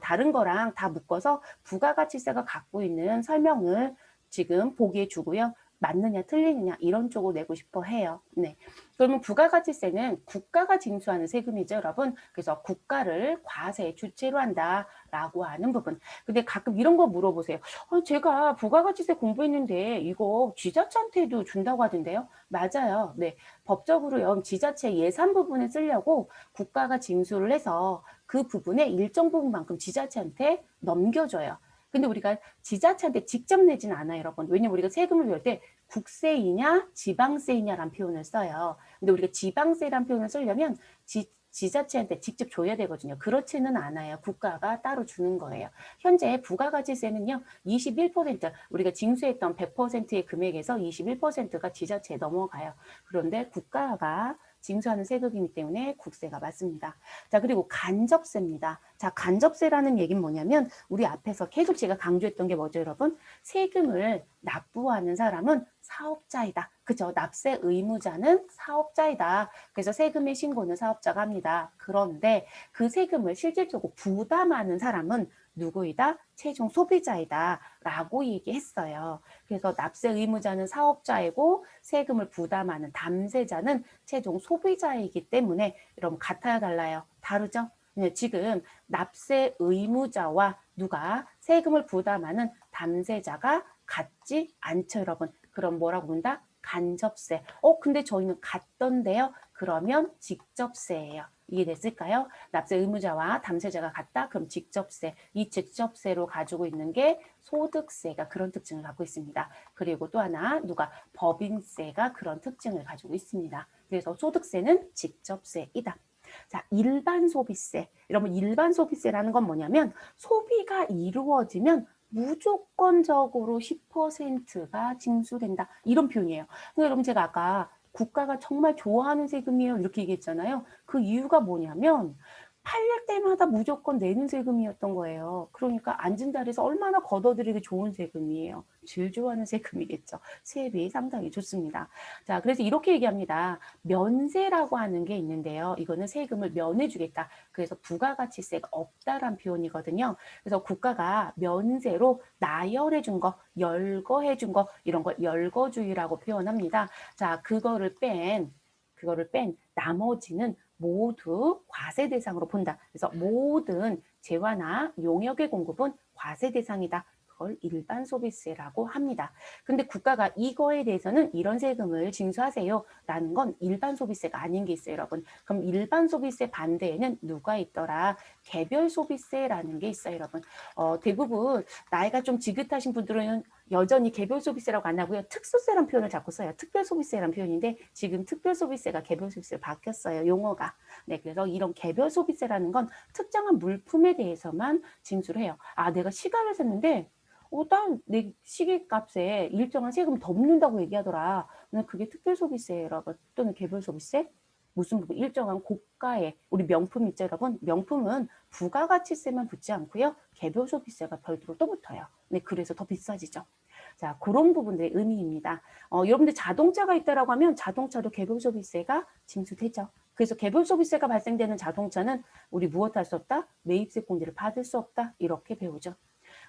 다른 거랑 다 묶어서 부가가치세가 갖고 있는 설명을 지금 보기에 주고요. 맞느냐 틀리느냐 이런 쪽으로 내고 싶어 해요. 네. 그러면 부가가치세는 국가가 징수하는 세금이죠, 여러분. 그래서 국가를 과세 주체로 한다라고 하는 부분. 근데 가끔 이런 거 물어보세요. 제가 부가가치세 공부했는데 이거 지자체한테도 준다고 하던데요. 맞아요. 네. 법적으로요. 지자체 예산 부분에 쓰려고 국가가 징수를 해서 그 부분의 일정 부분만큼 지자체한테 넘겨줘요. 근데 우리가 지자체한테 직접 내진 않아요, 여러분. 왜냐면 우리가 세금을 낼 때 국세이냐 지방세이냐라는 표현을 써요. 근데 우리가 지방세라는 표현을 쓰려면 지자체한테 직접 줘야 되거든요. 그렇지는 않아요. 국가가 따로 주는 거예요. 현재 부가가치세는요. 21% 우리가 징수했던 100%의 금액에서 21%가 지자체에 넘어가요. 그런데 국가가 징수하는 세금이기 때문에 국세가 맞습니다. 자, 그리고 간접세입니다. 자, 간접세라는 얘기는 뭐냐면 우리 앞에서 계속 제가 강조했던 게 뭐죠, 여러분? 세금을 납부하는 사람은 사업자이다. 그죠? 납세 의무자는 사업자이다. 그래서 세금의 신고는 사업자가 합니다. 그런데 그 세금을 실질적으로 부담하는 사람은 누구이다? 최종 소비자이다. 라고 얘기했어요. 그래서 납세 의무자는 사업자이고 세금을 부담하는 담세자는 최종 소비자이기 때문에 여러분 같아야 달라요. 다르죠? 지금 납세 의무자와 누가 세금을 부담하는 담세자가 같지 않죠, 여러분. 그럼 뭐라고 부른다? 간접세. 근데 저희는 같던데요. 그러면 직접세예요. 이해됐을까요? 납세 의무자와 담세자가 같다? 그럼 직접세. 이 직접세로 가지고 있는 게 소득세가 그런 특징을 갖고 있습니다. 그리고 또 하나 누가 법인세가 그런 특징을 가지고 있습니다. 그래서 소득세는 직접세이다. 자, 일반 소비세. 여러분, 일반 소비세라는 건 뭐냐면 소비가 이루어지면 무조건적으로 10%가 징수된다. 이런 표현이에요. 근데 여러분 제가 아까 국가가 정말 좋아하는 세금이에요. 이렇게 얘기했잖아요. 그 이유가 뭐냐면 팔릴 때마다 무조건 내는 세금이었던 거예요. 그러니까 앉은 자리에서 얼마나 걷어들이기 좋은 세금이에요. 제일 좋아하는 세금이겠죠. 세입이 상당히 좋습니다. 자, 그래서 이렇게 얘기합니다. 면세라고 하는 게 있는데요. 이거는 세금을 면해주겠다. 그래서 부가가치세가 없다란 표현이거든요. 그래서 국가가 면세로 나열해준 거, 열거해준 거 이런 걸 열거주의라고 표현합니다. 자, 그거를 뺀 나머지는 모두 과세 대상으로 본다. 그래서 모든 재화나 용역의 공급은 과세 대상이다. 그걸 일반 소비세라고 합니다. 근데 국가가 이거에 대해서는 이런 세금을 징수하세요 라는 건 일반 소비세가 아닌 게 있어요, 여러분. 그럼 일반 소비세 반대에는 누가 있더라? 개별 소비세라는 게 있어요, 여러분. 대부분 나이가 좀 지긋하신 분들은 여전히 개별 소비세라고 안 하고요. 특수세라는 표현을 자꾸 써요. 특별 소비세라는 표현인데 지금 특별 소비세가 개별 소비세로 바뀌었어요. 용어가. 네, 그래서 이런 개별 소비세라는 건 특정한 물품에 대해서만 징수를 해요. 내가 시간을 샀는데 내 시계값에 일정한 세금 더 묻는다고 얘기하더라. 그게 특별 소비세예요, 여러분. 또는 개별 소비세? 무슨 부분? 일정한 고가의 우리 명품 있죠, 여러분? 명품은 부가가치세만 붙지 않고요. 개별 소비세가 별도로 또 붙어요. 네, 그래서 더 비싸지죠. 자, 그런 부분들의 의미입니다. 여러분들 자동차가 있다라고 하면 자동차도 개별 소비세가 징수되죠. 그래서 개별 소비세가 발생되는 자동차는 우리 무엇 할 수 없다? 매입세 공제를 받을 수 없다. 이렇게 배우죠.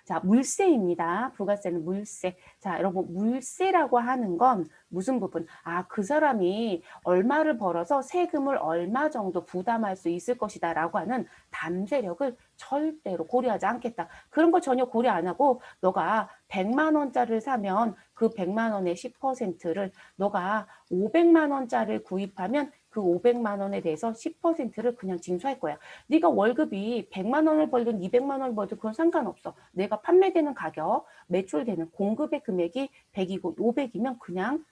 자, 물세입니다. 부가세는 물세. 자, 여러분, 물세라고 하는 건 무슨 부분? 그 사람이 얼마를 벌어서 세금을 얼마 정도 부담할 수 있을 것이다 라고 하는 담세력을 절대로 고려하지 않겠다. 그런 거 전혀 고려 안 하고 너가 100만 원짜리를 사면 그 100만 원의 10%를 너가 500만 원짜리를 구입하면 그 500만 원에 대해서 10%를 그냥 징수할 거야. 네가 월급이 100만 원을 벌든 200만 원을 벌든 그건 상관없어. 내가 판매되는 가격, 매출되는 공급의 금액이 100이고 500이면 그냥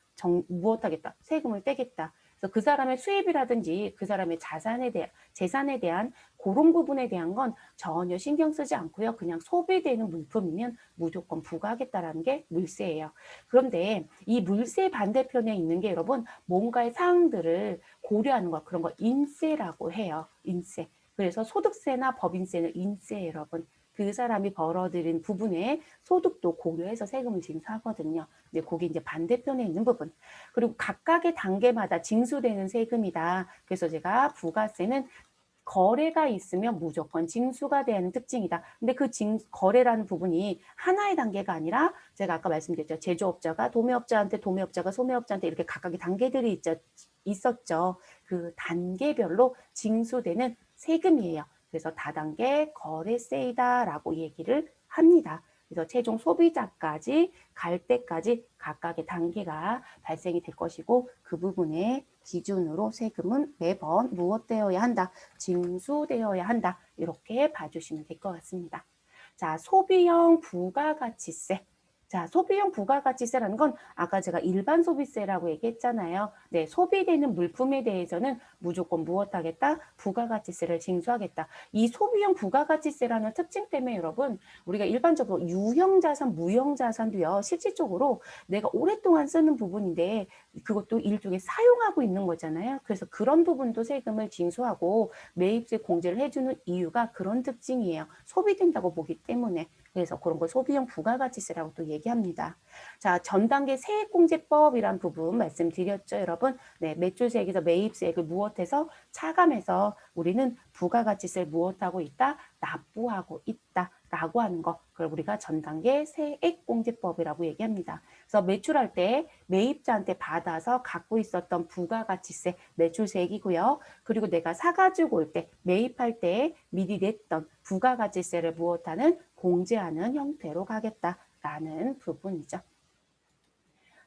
무엇하겠다. 세금을 떼겠다. 그래서 그 사람의 수입이라든지 그 사람의 재산에 대한 그런 부분에 대한 건 전혀 신경 쓰지 않고요. 그냥 소비되는 물품이면 무조건 부과하겠다라는 게 물세예요. 그런데 이 물세 반대편에 있는 게 여러분 뭔가의 사항들을 고려하는 거, 그런 거 인세라고 해요. 인세. 그래서 소득세나 법인세는 인세 여러분. 그 사람이 벌어들인 부분에 소득도 고려해서 세금을 징수하거든요. 근데 그게 이제 반대편에 있는 부분. 그리고 각각의 단계마다 징수되는 세금이다. 그래서 제가 부가세는 거래가 있으면 무조건 징수가 되는 특징이다. 근데 그 거래라는 부분이 하나의 단계가 아니라 제가 아까 말씀드렸죠. 제조업자가 도매업자한테, 도매업자가 소매업자한테 이렇게 각각의 단계들이 있었죠. 그 단계별로 징수되는 세금이에요. 그래서 다단계 거래세이다라고 얘기를 합니다. 그래서 최종 소비자까지 갈 때까지 각각의 단계가 발생이 될 것이고 그 부분에 기준으로 세금은 매번 무엇되어야 한다? 징수되어야 한다. 이렇게 봐주시면 될 것 같습니다. 자, 소비형 부가가치세. 자, 소비형 부가가치세라는 건 아까 제가 일반 소비세라고 얘기했잖아요. 네, 소비되는 물품에 대해서는 무조건 무엇하겠다? 부가가치세를 징수하겠다. 이 소비형 부가가치세라는 특징 때문에 여러분 우리가 일반적으로 유형자산, 무형자산도요. 실질적으로 내가 오랫동안 쓰는 부분인데 그것도 일종의 사용하고 있는 거잖아요. 그래서 그런 부분도 세금을 징수하고 매입세 공제를 해주는 이유가 그런 특징이에요. 소비된다고 보기 때문에. 그래서 그런 걸 소비형 부가가치세라고 또 얘기합니다. 자, 전 단계 세액공제법이란 부분 말씀드렸죠, 여러분. 네, 매출세액에서 매입세액을 무엇해서 차감해서 우리는 부가가치세를 무엇하고 있다? 납부하고 있다. 라고 하는 거. 그걸 우리가 전 단계 세액공제법이라고 얘기합니다. 그래서 매출할 때 매입자한테 받아서 갖고 있었던 부가가치세 매출세액이고요. 그리고 내가 사가지고 올 때 매입할 때 미리 냈던 부가가치세를 무엇하는 공제하는 형태로 가겠다라는 부분이죠.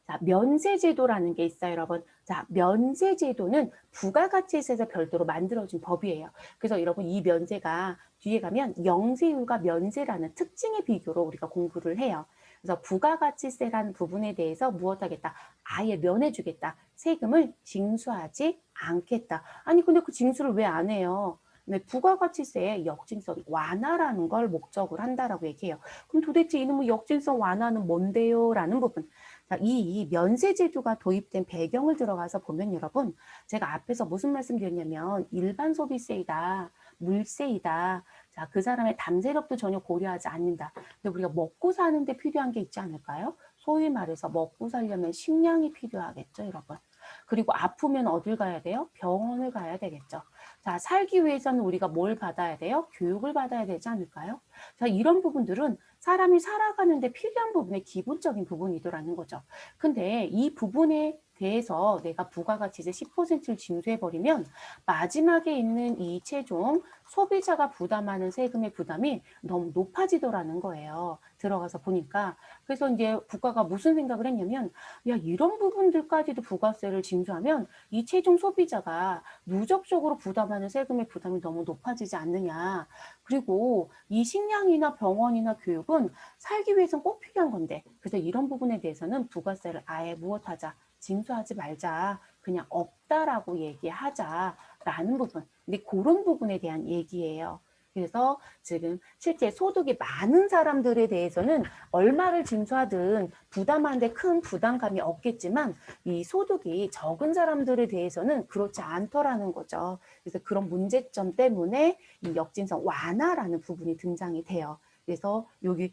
자, 면세제도라는 게 있어요, 여러분. 자, 면세제도는 부가가치세에서 별도로 만들어진 법이에요. 그래서 여러분 이 면세가 뒤에 가면 영세율과 면세라는 특징의 비교로 우리가 공부를 해요. 그래서 부가가치세라는 부분에 대해서 무엇하겠다? 아예 면해주겠다. 세금을 징수하지 않겠다. 아니 근데 그 징수를 왜 안 해요? 네, 부가가치세의 역징성 완화라는 걸 목적으로 한다라고 얘기해요. 그럼 도대체 이놈의 역징성 완화는 뭔데요? 라는 부분. 자, 이 면세제도가 도입된 배경을 들어가서 보면 여러분 제가 앞에서 무슨 말씀 드렸냐면 일반 소비세이다. 물세이다. 자, 그 사람의 담세력도 전혀 고려하지 않는다. 근데 우리가 먹고 사는데 필요한 게 있지 않을까요? 소위 말해서 먹고 살려면 식량이 필요하겠죠, 여러분. 그리고 아프면 어딜 가야 돼요? 병원을 가야 되겠죠. 자, 살기 위해서는 우리가 뭘 받아야 돼요? 교육을 받아야 되지 않을까요? 자, 이런 부분들은 사람이 살아가는데 필요한 부분의 기본적인 부분이더라는 거죠. 근데 이 부분에 대해서 내가 부가가치세 10%를 징수해버리면 마지막에 있는 이 최종 소비자가 부담하는 세금의 부담이 너무 높아지더라는 거예요. 들어가서 보니까. 그래서 이제 국가가 무슨 생각을 했냐면 야, 이런 부분들까지도 부가세를 징수하면 이 최종 소비자가 누적적으로 부담하는 세금의 부담이 너무 높아지지 않느냐. 그리고 이 식량이나 병원이나 교육은 살기 위해서는 꼭 필요한 건데 그래서 이런 부분에 대해서는 부가세를 아예 무엇하자 징수하지 말자 그냥 없다라고 얘기하자라는 부분 근데 그런 부분에 대한 얘기예요. 그래서 지금 실제 소득이 많은 사람들에 대해서는 얼마를 징수하든 부담하는데 큰 부담감이 없겠지만 이 소득이 적은 사람들에 대해서는 그렇지 않더라는 거죠. 그래서 그런 문제점 때문에 이 역진성 완화라는 부분이 등장이 돼요. 그래서 여기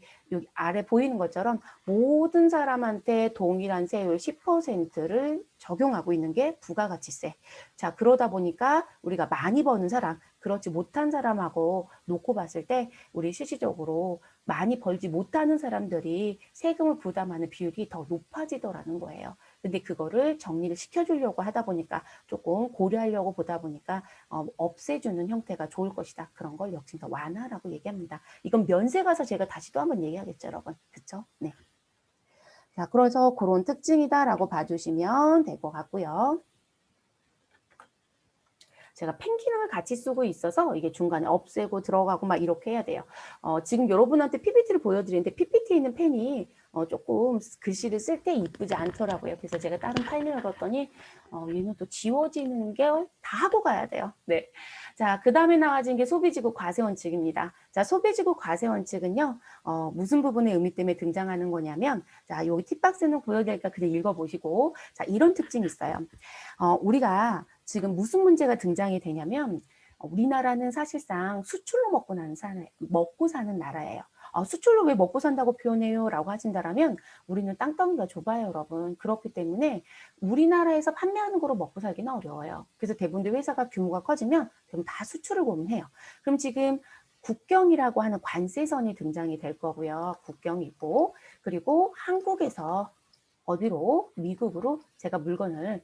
아래 보이는 것처럼 모든 사람한테 동일한 세율 10%를 적용하고 있는 게 부가가치세. 자, 그러다 보니까 우리가 많이 버는 사람, 그렇지 못한 사람하고 놓고 봤을 때 우리 실질적으로 많이 벌지 못하는 사람들이 세금을 부담하는 비율이 더 높아지더라는 거예요. 근데 그거를 정리를 시켜주려고 하다 보니까 조금 고려하려고 보다 보니까 없애주는 형태가 좋을 것이다. 그런 걸 역진성 완화라고 얘기합니다. 이건 면세 가서 제가 다시 또 한번 얘기하겠죠, 여러분. 그쵸? 네. 자, 그래서 그런 특징이다라고 봐주시면 될 것 같고요. 제가 펜기능을 같이 쓰고 있어서 이게 중간에 없애고 들어가고 막 이렇게 해야 돼요. 지금 여러분한테 PPT를 보여드리는데 PPT에 있는 펜이 조금 글씨를 쓸 때 이쁘지 않더라고요. 그래서 제가 다른 파일을 봤더니 얘는 또 지워지는 게 다 하고 가야 돼요. 네. 자, 그 다음에 나와진 게 소비지구 과세 원칙입니다. 자, 소비지구 과세 원칙은요, 무슨 부분의 의미 때문에 등장하는 거냐면, 자, 여기 팁박스는 보여드릴까 그냥 읽어보시고, 자, 이런 특징이 있어요. 우리가 지금 무슨 문제가 등장이 되냐면, 우리나라는 사실상 수출로 먹고 사는 나라예요. 수출로 왜 먹고 산다고 표현해요? 라고 하신다면 우리는 땅덩이가 좁아요, 여러분. 그렇기 때문에 우리나라에서 판매하는 거로 먹고 살기는 어려워요. 그래서 대부분의 회사가 규모가 커지면 대부분 다 수출을 고민해요. 그럼 지금 국경이라고 하는 관세선이 등장이 될 거고요. 국경이고, 그리고 한국에서 어디로? 미국으로 제가 물건을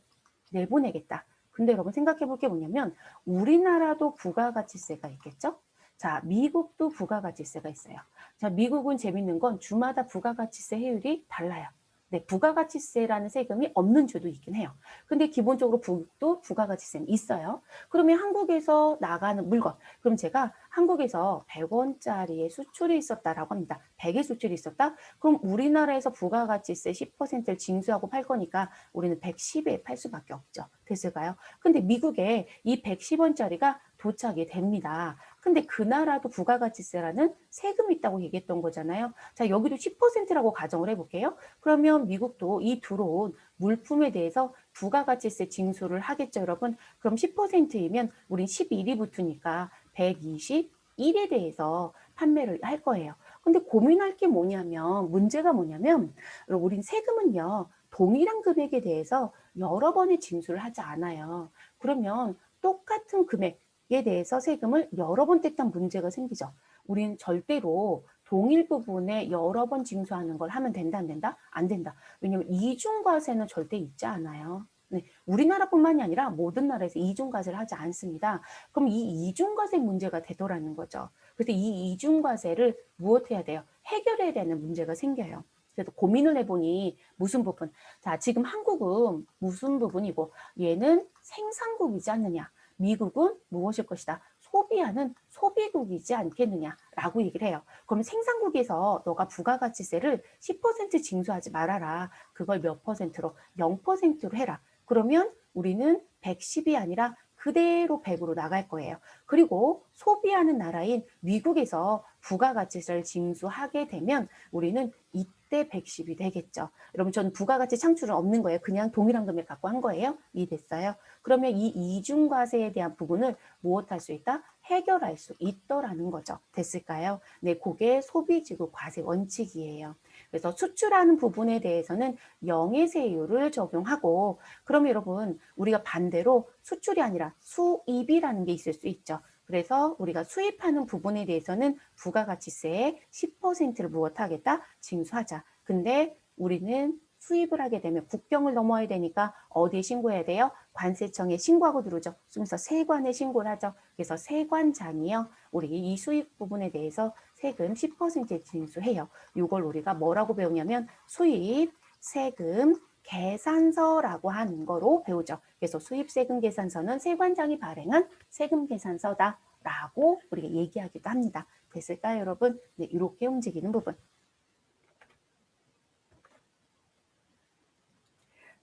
내보내겠다. 근데 여러분 생각해 볼 게 뭐냐면 우리나라도 부가가치세가 있겠죠? 자, 미국도 부가가치세가 있어요. 자, 미국은 재밌는 건 주마다 부가가치세 효율이 달라요. 네, 부가가치세라는 세금이 없는 주도 있긴 해요. 근데 기본적으로 북도 부가가치세는 있어요. 그러면 한국에서 나가는 물건, 그럼 제가 한국에서 100원짜리의 수출이 있었다라고 합니다. 100의 수출이 있었다? 그럼 우리나라에서 부가가치세 10%를 징수하고 팔 거니까 우리는 110에 팔 수밖에 없죠. 됐을까요? 근데 미국에 이 110원짜리가 도착이 됩니다. 근데 그 나라도 부가가치세라는 세금이 있다고 얘기했던 거잖아요. 자, 여기도 10%라고 가정을 해볼게요. 그러면 미국도 이 들어온 물품에 대해서 부가가치세 징수를 하겠죠, 여러분. 그럼 10%이면 우린 11이 붙으니까 121에 대해서 판매를 할 거예요. 근데 고민할 게 뭐냐면, 문제가 뭐냐면, 우린 세금은요, 동일한 금액에 대해서 여러 번의 징수를 하지 않아요. 그러면 똑같은 금액에 대해서 세금을 여러 번 뗐던 문제가 생기죠. 우린 절대로 동일 부분에 여러 번 징수하는 걸 하면 된다, 안 된다? 안 된다. 왜냐면 이중과세는 절대 있지 않아요. 네, 우리나라뿐만이 아니라 모든 나라에서 이중과세를 하지 않습니다. 그럼 이 이중과세 문제가 되더라는 거죠. 그래서 이 이중과세를 무엇해야 돼요? 해결해야 되는 문제가 생겨요. 그래서 고민을 해보니 무슨 부분? 자, 지금 한국은 무슨 부분이고 얘는 생산국이지 않느냐? 미국은 무엇일 것이다? 소비하는 소비국이지 않겠느냐라고 얘기를 해요. 그럼 생산국에서 너가 부가가치세를 10% 징수하지 말아라. 그걸 몇 퍼센트로? 0%로 해라. 그러면 우리는 110이 아니라 그대로 100으로 나갈 거예요. 그리고 소비하는 나라인 미국에서 부가가치세를 징수하게 되면 우리는 이때 110이 되겠죠. 여러분 전 부가가치 창출은 없는 거예요. 그냥 동일한 금액 갖고 한 거예요. 이해됐어요? 그러면 이 이중과세에 대한 부분을 무엇할 수 있다? 해결할 수 있더라는 거죠. 됐을까요? 네, 그게 소비지구 과세 원칙이에요. 그래서 수출하는 부분에 대해서는 영해세율을 적용하고 그럼 여러분 우리가 반대로 수출이 아니라 수입이라는 게 있을 수 있죠. 그래서 우리가 수입하는 부분에 대해서는 부가가치세의 10%를 무엇하겠다? 징수하자. 근데 우리는 수입을 하게 되면 국경을 넘어야 되니까 어디에 신고해야 돼요? 관세청에 신고하고 들어오죠. 그래서 세관에 신고를 하죠. 그래서 세관장이요. 우리 이 수입 부분에 대해서 세금 10% 징수해요. 이걸 우리가 뭐라고 배우냐면 수입 세금 계산서라고 하는 거로 배우죠. 그래서 수입세금 계산서는 세관장이 발행한 세금 계산서다라고 우리가 얘기하기도 합니다. 됐을까요, 여러분? 네, 이렇게 움직이는 부분.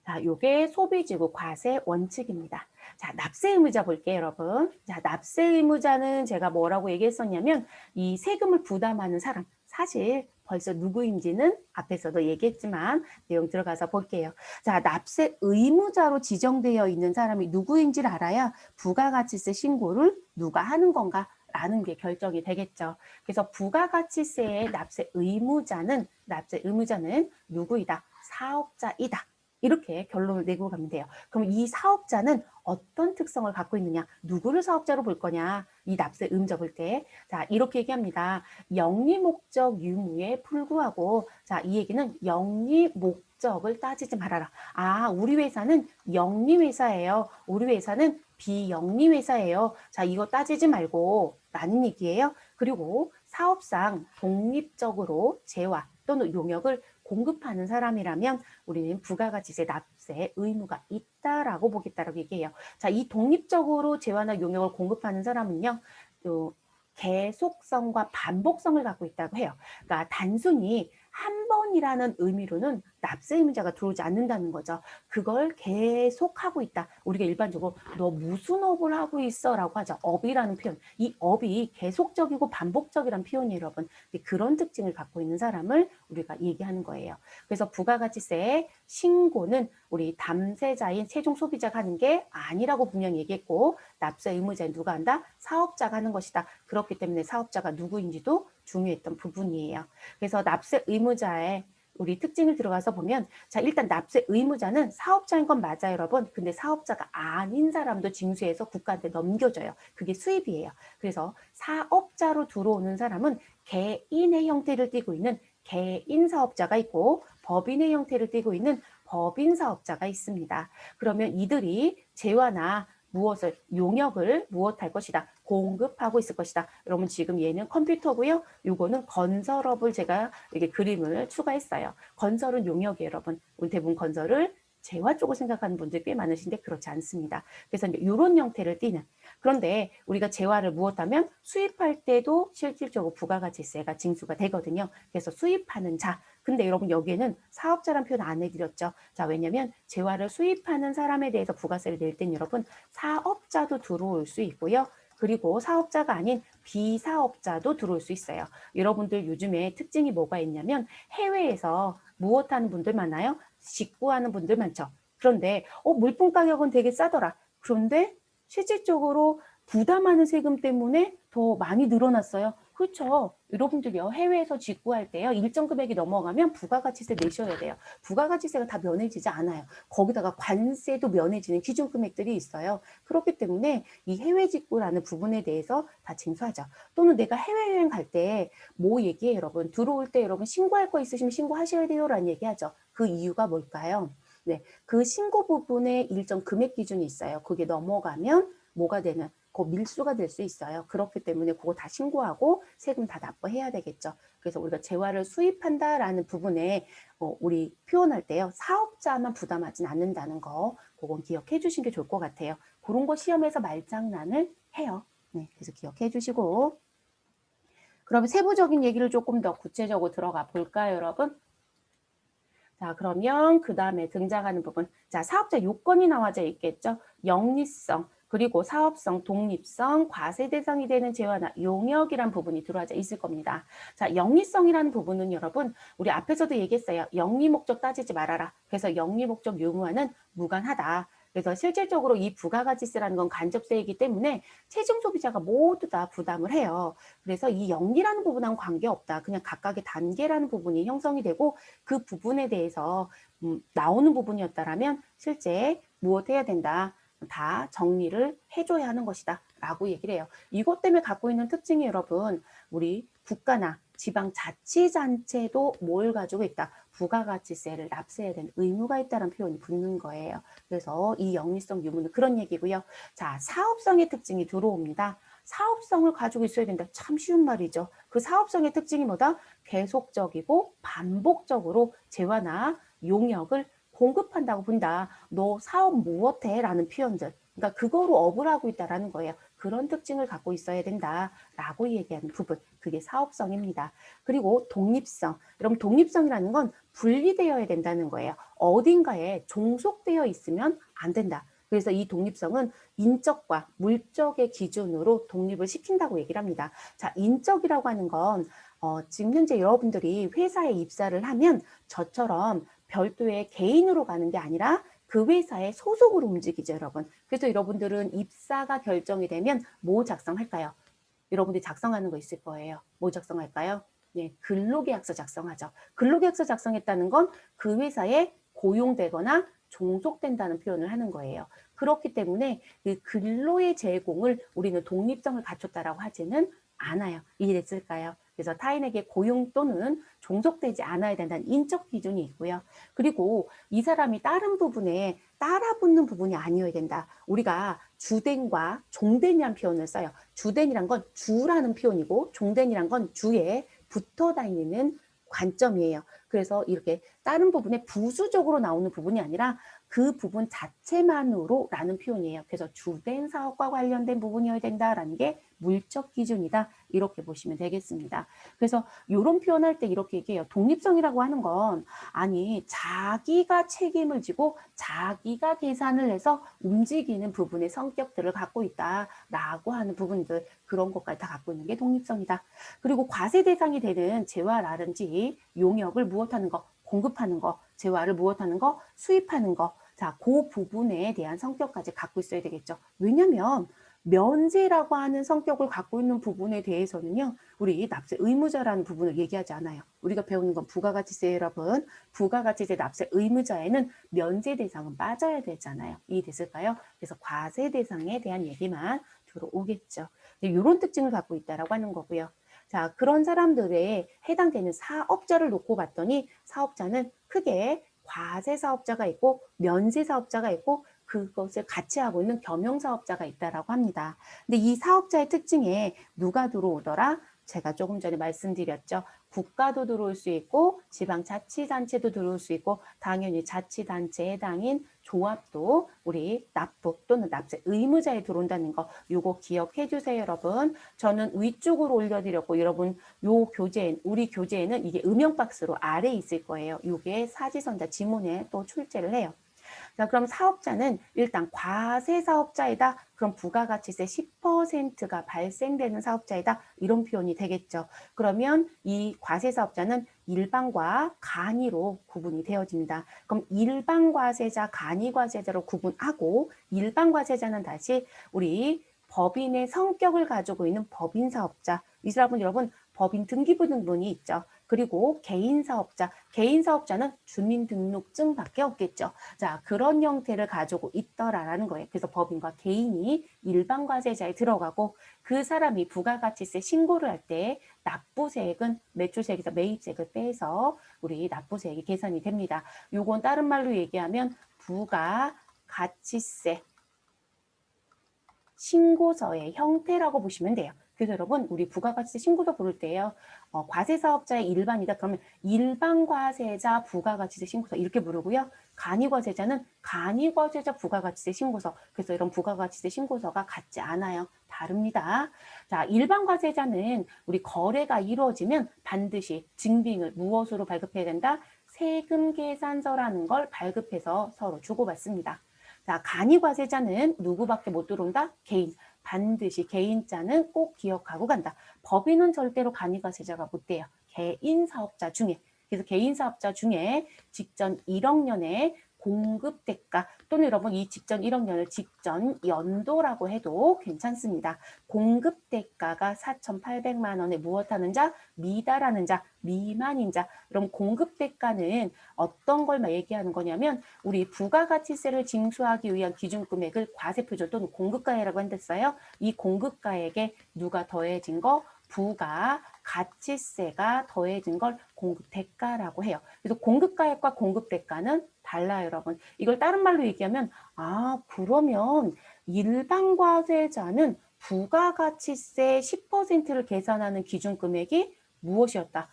자, 요게 소비지구 과세 원칙입니다. 자, 납세 의무자 볼게요, 여러분. 자, 납세 의무자는 제가 뭐라고 얘기했었냐면 이 세금을 부담하는 사람, 사실 벌써 누구인지는 앞에서도 얘기했지만 내용 들어가서 볼게요. 자, 납세 의무자로 지정되어 있는 사람이 누구인지를 알아야 부가가치세 신고를 누가 하는 건가 라는 게 결정이 되겠죠. 그래서 부가가치세의 납세 의무자는 누구이다? 사업자이다. 이렇게 결론을 내고 가면 돼요. 그럼 이 사업자는 어떤 특성을 갖고 있느냐? 누구를 사업자로 볼 거냐? 이 납세 의무자 볼 때. 자, 이렇게 얘기합니다. 영리 목적 유무에 불구하고, 자, 이 얘기는 영리 목적을 따지지 말아라. 아, 우리 회사는 영리 회사예요. 우리 회사는 비영리 회사예요. 자, 이거 따지지 말고 라는 얘기예요. 그리고 사업상 독립적으로 재화 또는 용역을 공급하는 사람이라면 우리는 부가가치세 납세 의무가 있다라고 보겠다라고 얘기해요. 자, 이 독립적으로 재화나 용역을 공급하는 사람은요. 또 계속성과 반복성을 갖고 있다고 해요. 그러니까 단순히 한 번이라는 의미로는 납세 의무자가 들어오지 않는다는 거죠. 그걸 계속하고 있다. 우리가 일반적으로 너 무슨 업을 하고 있어? 라고 하죠. 업이라는 표현. 이 업이 계속적이고 반복적이라는 표현이에요, 여러분. 그런 특징을 갖고 있는 사람을 우리가 얘기하는 거예요. 그래서 부가가치세 신고는 우리 담세자인 최종 소비자가 하는 게 아니라고 분명히 얘기했고, 납세 의무자인 누가 한다? 사업자가 하는 것이다. 그렇기 때문에 사업자가 누구인지도 중요했던 부분이에요. 그래서 납세 의무자의 우리 특징을 들어가서 보면, 자, 일단 납세 의무자는 사업자인 건 맞아요, 여러분. 근데 사업자가 아닌 사람도 징수해서 국가한테 넘겨줘요. 그게 수입이에요. 그래서 사업자로 들어오는 사람은 개인의 형태를 띠고 있는 개인 사업자가 있고, 법인의 형태를 띠고 있는 법인 사업자가 있습니다. 그러면 이들이 재화나 무엇을, 용역을 무엇할 것이다, 공급하고 있을 것이다. 여러분 지금 얘는 컴퓨터고요. 요거는 건설업을 제가 이렇게 그림을 추가했어요. 건설은 용역이에요, 여러분. 우리 대부분 건설을 재화 쪽을 생각하는 분들 꽤 많으신데 그렇지 않습니다. 그래서 이제 이런 형태를 띠는. 그런데 우리가 재화를 무엇하면 수입할 때도 실질적으로 부가가치세가 징수가 되거든요. 그래서 수입하는 자. 근데 여러분 여기에는 사업자란 표현 안 해드렸죠. 자, 왜냐면 재화를 수입하는 사람에 대해서 부가세를 낼 땐 여러분 사업자도 들어올 수 있고요. 그리고 사업자가 아닌 비사업자도 들어올 수 있어요. 여러분들 요즘에 특징이 뭐가 있냐면 해외에서 무엇하는 분들 많아요? 직구하는 분들 많죠. 그런데 물품 가격은 되게 싸더라. 그런데 실질적으로 부담하는 세금 때문에 더 많이 늘어났어요. 그렇죠. 여러분들이요. 해외에서 직구할 때요. 일정 금액이 넘어가면 부가가치세 내셔야 돼요. 부가가치세가 다 면해지지 않아요. 거기다가 관세도 면해지는 기준 금액들이 있어요. 그렇기 때문에 이 해외 직구라는 부분에 대해서 다 징수하죠. 또는 내가 해외여행 갈 때 뭐 얘기해요, 여러분? 들어올 때 여러분 신고할 거 있으시면 신고하셔야 돼요라는 얘기하죠. 그 이유가 뭘까요? 네, 그 신고 부분에 일정 금액 기준이 있어요. 그게 넘어가면 뭐가 되는, 그 밀수가 될 수 있어요. 그렇기 때문에 그거 다 신고하고 세금 다 납부해야 되겠죠. 그래서 우리가 재화를 수입한다라는 부분에 우리 표현할 때요. 사업자만 부담하진 않는다는 거, 그건 기억해 주신 게 좋을 것 같아요. 그런 거 시험에서 말장난을 해요. 네, 그래서 기억해 주시고. 그러면 세부적인 얘기를 조금 더 구체적으로 들어가 볼까요, 여러분? 자, 그러면 그 다음에 등장하는 부분. 자, 사업자 요건이 나와져 있겠죠. 영리성, 그리고 사업성, 독립성, 과세 대상이 되는 재화나 용역이란 부분이 들어와져 있을 겁니다. 자, 영리성이라는 부분은 여러분, 우리 앞에서도 얘기했어요. 영리 목적 따지지 말아라. 그래서 영리 목적 유무와는 무관하다. 그래서 실질적으로 이 부가가치세라는 건 간접세이기 때문에 최종 소비자가 모두 다 부담을 해요. 그래서 이 영리라는 부분하고는 관계없다. 그냥 각각의 단계라는 부분이 형성이 되고 그 부분에 대해서 나오는 부분이었다라면 실제 무엇 해야 된다. 다 정리를 해줘야 하는 것이다. 라고 얘기를 해요. 이것 때문에 갖고 있는 특징이 여러분, 우리 국가나 지방자치단체도 뭘 가지고 있다? 부가가치세를 납세해야 되는 의무가 있다는 표현이 붙는 거예요. 그래서 이 영리성 유무는 그런 얘기고요. 자, 사업성의 특징이 들어옵니다. 사업성을 가지고 있어야 된다. 참 쉬운 말이죠. 그 사업성의 특징이 뭐다? 계속적이고 반복적으로 재화나 용역을 공급한다고 본다. 너 사업 무엇 해? 라는 표현들. 그러니까 그거로 업을 하고 있다라는 거예요. 그런 특징을 갖고 있어야 된다라고 얘기하는 부분. 그게 사업성입니다. 그리고 독립성. 여러분 독립성이라는 건 분리되어야 된다는 거예요. 어딘가에 종속되어 있으면 안 된다. 그래서 이 독립성은 인적과 물적의 기준으로 독립을 시킨다고 얘기를 합니다. 자, 인적이라고 하는 건 지금 현재 여러분들이 회사에 입사를 하면 저처럼 별도의 개인으로 가는 게 아니라 그 회사의 소속으로 움직이죠, 여러분. 그래서 여러분들은 입사가 결정이 되면 뭐 작성할까요? 여러분들이 작성하는 거 있을 거예요. 뭐 작성할까요? 네, 근로계약서 작성하죠. 근로계약서 작성했다는 건 그 회사에 고용되거나 종속된다는 표현을 하는 거예요. 그렇기 때문에 그 근로의 제공을 우리는 독립성을 갖췄다라고 하지는 않아요. 이해됐을까요? 그래서 타인에게 고용 또는 종속되지 않아야 된다는 인적 기준이 있고요. 그리고 이 사람이 다른 부분에 따라붙는 부분이 아니어야 된다. 우리가 주된과 종된이라는 표현을 써요. 주된이란 건 주라는 표현이고 종된이란 건 주에 붙어 다니는 관점이에요. 그래서 이렇게 다른 부분에 부수적으로 나오는 부분이 아니라 그 부분 자체만으로 라는 표현이에요. 그래서 주된 사업과 관련된 부분이어야 된다라는 게 물적 기준이다. 이렇게 보시면 되겠습니다. 그래서 이런 표현할 때 이렇게 얘기해요. 독립성이라고 하는 건 아니 자기가 책임을 지고 자기가 계산을 해서 움직이는 부분의 성격들을 갖고 있다라고 하는 부분들 그런 것까지 다 갖고 있는 게 독립성이다. 그리고 과세 대상이 되는 재화라든지 용역을 무엇하는 거 공급하는 거 재화를 무엇하는 거 수입하는 거 자, 그 부분에 대한 성격까지 갖고 있어야 되겠죠. 왜냐면 면세라고 하는 성격을 갖고 있는 부분에 대해서는요. 우리 납세 의무자라는 부분을 얘기하지 않아요. 우리가 배우는 건 부가가치세 여러분. 부가가치세 납세 의무자에는 면세 대상은 빠져야 되잖아요. 이해됐을까요? 그래서 과세 대상에 대한 얘기만 들어오겠죠. 이런 특징을 갖고 있다라고 하는 거고요. 자, 그런 사람들에 해당되는 사업자를 놓고 봤더니 사업자는 크게 과세 사업자가 있고 면세 사업자가 있고 그것을 같이 하고 있는 겸용사업자가 있다라고 합니다. 근데 이 사업자의 특징에 누가 들어오더라? 제가 조금 전에 말씀드렸죠. 국가도 들어올 수 있고 지방자치단체도 들어올 수 있고 당연히 자치단체에 해당인 조합도 우리 납부 또는 납세 의무자에 들어온다는 거 요거 기억해 주세요 여러분. 저는 위쪽으로 올려드렸고 여러분 요 교재 우리 교재에는 이게 음영 박스로 아래에 있을 거예요. 요게 사지선다 지문에 또 출제를 해요. 자, 그럼 사업자는 일단 과세 사업자이다. 그럼 부가가치세 10%가 발생되는 사업자이다. 이런 표현이 되겠죠. 그러면 이 과세 사업자는 일반과 간이로 구분이 되어집니다. 그럼 일반과세자, 간이과세자로 구분하고 일반과세자는 다시 우리 법인의 성격을 가지고 있는 법인사업자. 이 사람은 여러분 법인 등기부등본이 있죠. 그리고 개인사업자, 개인사업자는 주민등록증밖에 없겠죠. 자, 그런 형태를 가지고 있더라라는 거예요. 그래서 법인과 개인이 일반과세자에 들어가고 그 사람이 부가가치세 신고를 할 때 납부세액은 매출세액에서 매입세액을 빼서 우리 납부세액이 계산이 됩니다. 요건 다른 말로 얘기하면 부가가치세 신고서의 형태라고 보시면 돼요. 그래서 여러분 우리 부가가치세 신고서 부를 때요. 과세사업자의 일반이다. 그러면 일반과세자 부가가치세 신고서 이렇게 부르고요. 간이과세자는 간이과세자 부가가치세 신고서. 그래서 이런 부가가치세 신고서가 같지 않아요. 다릅니다. 자, 일반과세자는 우리 거래가 이루어지면 반드시 증빙을 무엇으로 발급해야 된다? 세금계산서라는 걸 발급해서 서로 주고받습니다. 자, 간이과세자는 누구밖에 못 들어온다? 개인. 반드시 개인자는 꼭 기억하고 간다. 법인은 절대로 간이과세자가 못 돼요. 개인 사업자 중에. 그래서 개인 사업자 중에 직전 1억 년에 공급 대가 또는 여러분 이 직전 1억 년을 직전 연도라고 해도 괜찮습니다. 공급 대가가 4,800만 원에 무엇하는 자? 미달하는 자, 미만인 자. 그럼 공급 대가는 어떤 걸 얘기하는 거냐면 우리 부가가치세를 징수하기 위한 기준금액을 과세표준 또는 공급가액이라고 한댔어요. 이 공급가액에 누가 더해진 거? 부가가치세가 더해진 걸 공급대가라고 해요. 그래서 공급가액과 공급대가는 달라요, 여러분. 이걸 다른 말로 얘기하면 그러면 일반과세자는 부가가치세 10%를 계산하는 기준금액이 무엇이었다?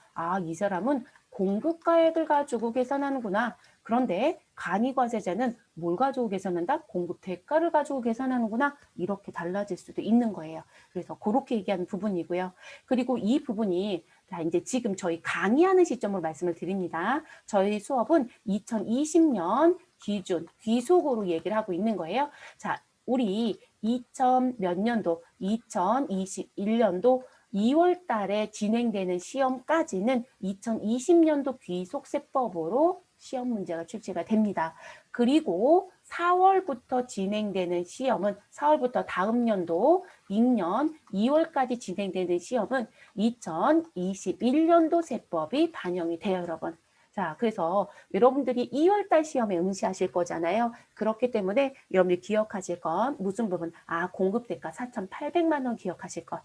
이 사람은 공급가액을 가지고 계산하는구나. 그런데 간이과세자는 뭘 가지고 계산한다? 공급 대가를 가지고 계산하는구나. 이렇게 달라질 수도 있는 거예요. 그래서 그렇게 얘기하는 부분이고요. 그리고 이 부분이 자, 이제 지금 저희 강의하는 시점으로 말씀을 드립니다. 저희 수업은 2020년 기준, 귀속으로 얘기를 하고 있는 거예요. 자, 우리 2000 몇 년도, 2021년도 2월 달에 진행되는 시험까지는 2020년도 귀속세법으로 시험 문제가 출제가 됩니다. 그리고 4월부터 진행되는 시험은 4월부터 다음 연도 2년 2월까지 진행되는 시험은 2021년도 세법이 반영이 돼요, 여러분. 자, 그래서 여러분들이 2월달 시험에 응시하실 거잖아요. 그렇기 때문에 여러분들이 기억하실 건 무슨 부분? 공급대가 4,800만 원 기억하실 것.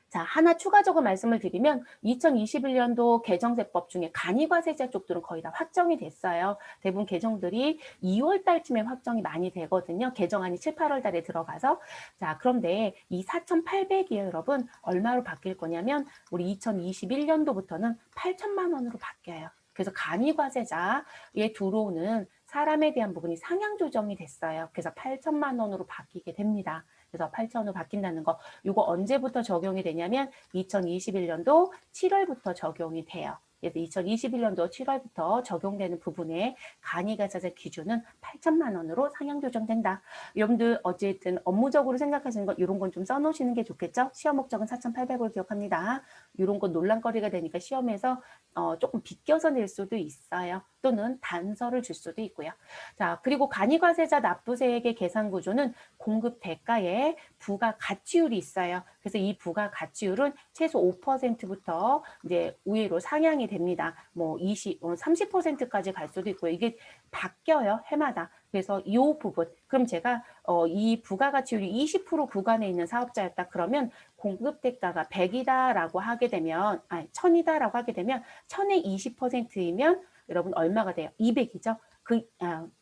자, 하나 추가적으로 말씀을 드리면 2021년도 개정세법 중에 간이과세자 쪽들은 거의 다 확정이 됐어요. 대부분 개정들이 2월 달쯤에 확정이 많이 되거든요. 개정안이 7, 8월 달에 들어가서. 자, 그런데 이 4,800이에요, 여러분. 얼마로 바뀔 거냐면 우리 2021년도부터는 8천만 원으로 바뀌어요. 그래서 간이과세자에 들어오는 사람에 대한 부분이 상향 조정이 됐어요. 그래서 8천만 원으로 바뀌게 됩니다. 그래서 8,000으로 바뀐다는 거. 이거 언제부터 적용이 되냐면 2021년도 7월부터 적용이 돼요. 그래서 2021년도 7월부터 적용되는 부분에 간이가자재 기준은 8천만 원으로 상향 조정된다. 여러분들 어쨌든 업무적으로 생각하시는 거 이런 건 좀 써놓으시는 게 좋겠죠? 시험 목적은 4,800을 기억합니다. 이런 건 논란거리가 되니까 시험에서 조금 비껴서 낼 수도 있어요. 또는 단서를 줄 수도 있고요. 자, 그리고 간이과세자 납부세액의 계산 구조는 공급 대가에 부가가치율이 있어요. 그래서 이 부가가치율은 최소 5%부터 이제 우회로 상향이 됩니다. 뭐 30%까지 갈 수도 있고요. 이게 바뀌어요, 해마다. 그래서 이 부분, 그럼 제가 이 부가가치율이 20% 구간에 있는 사업자였다 그러면 공급 대가가 100이다라고 하게 되면, 1000이다라고 하게 되면 1000의 20%이면 여러분 얼마가 돼요? 200이죠.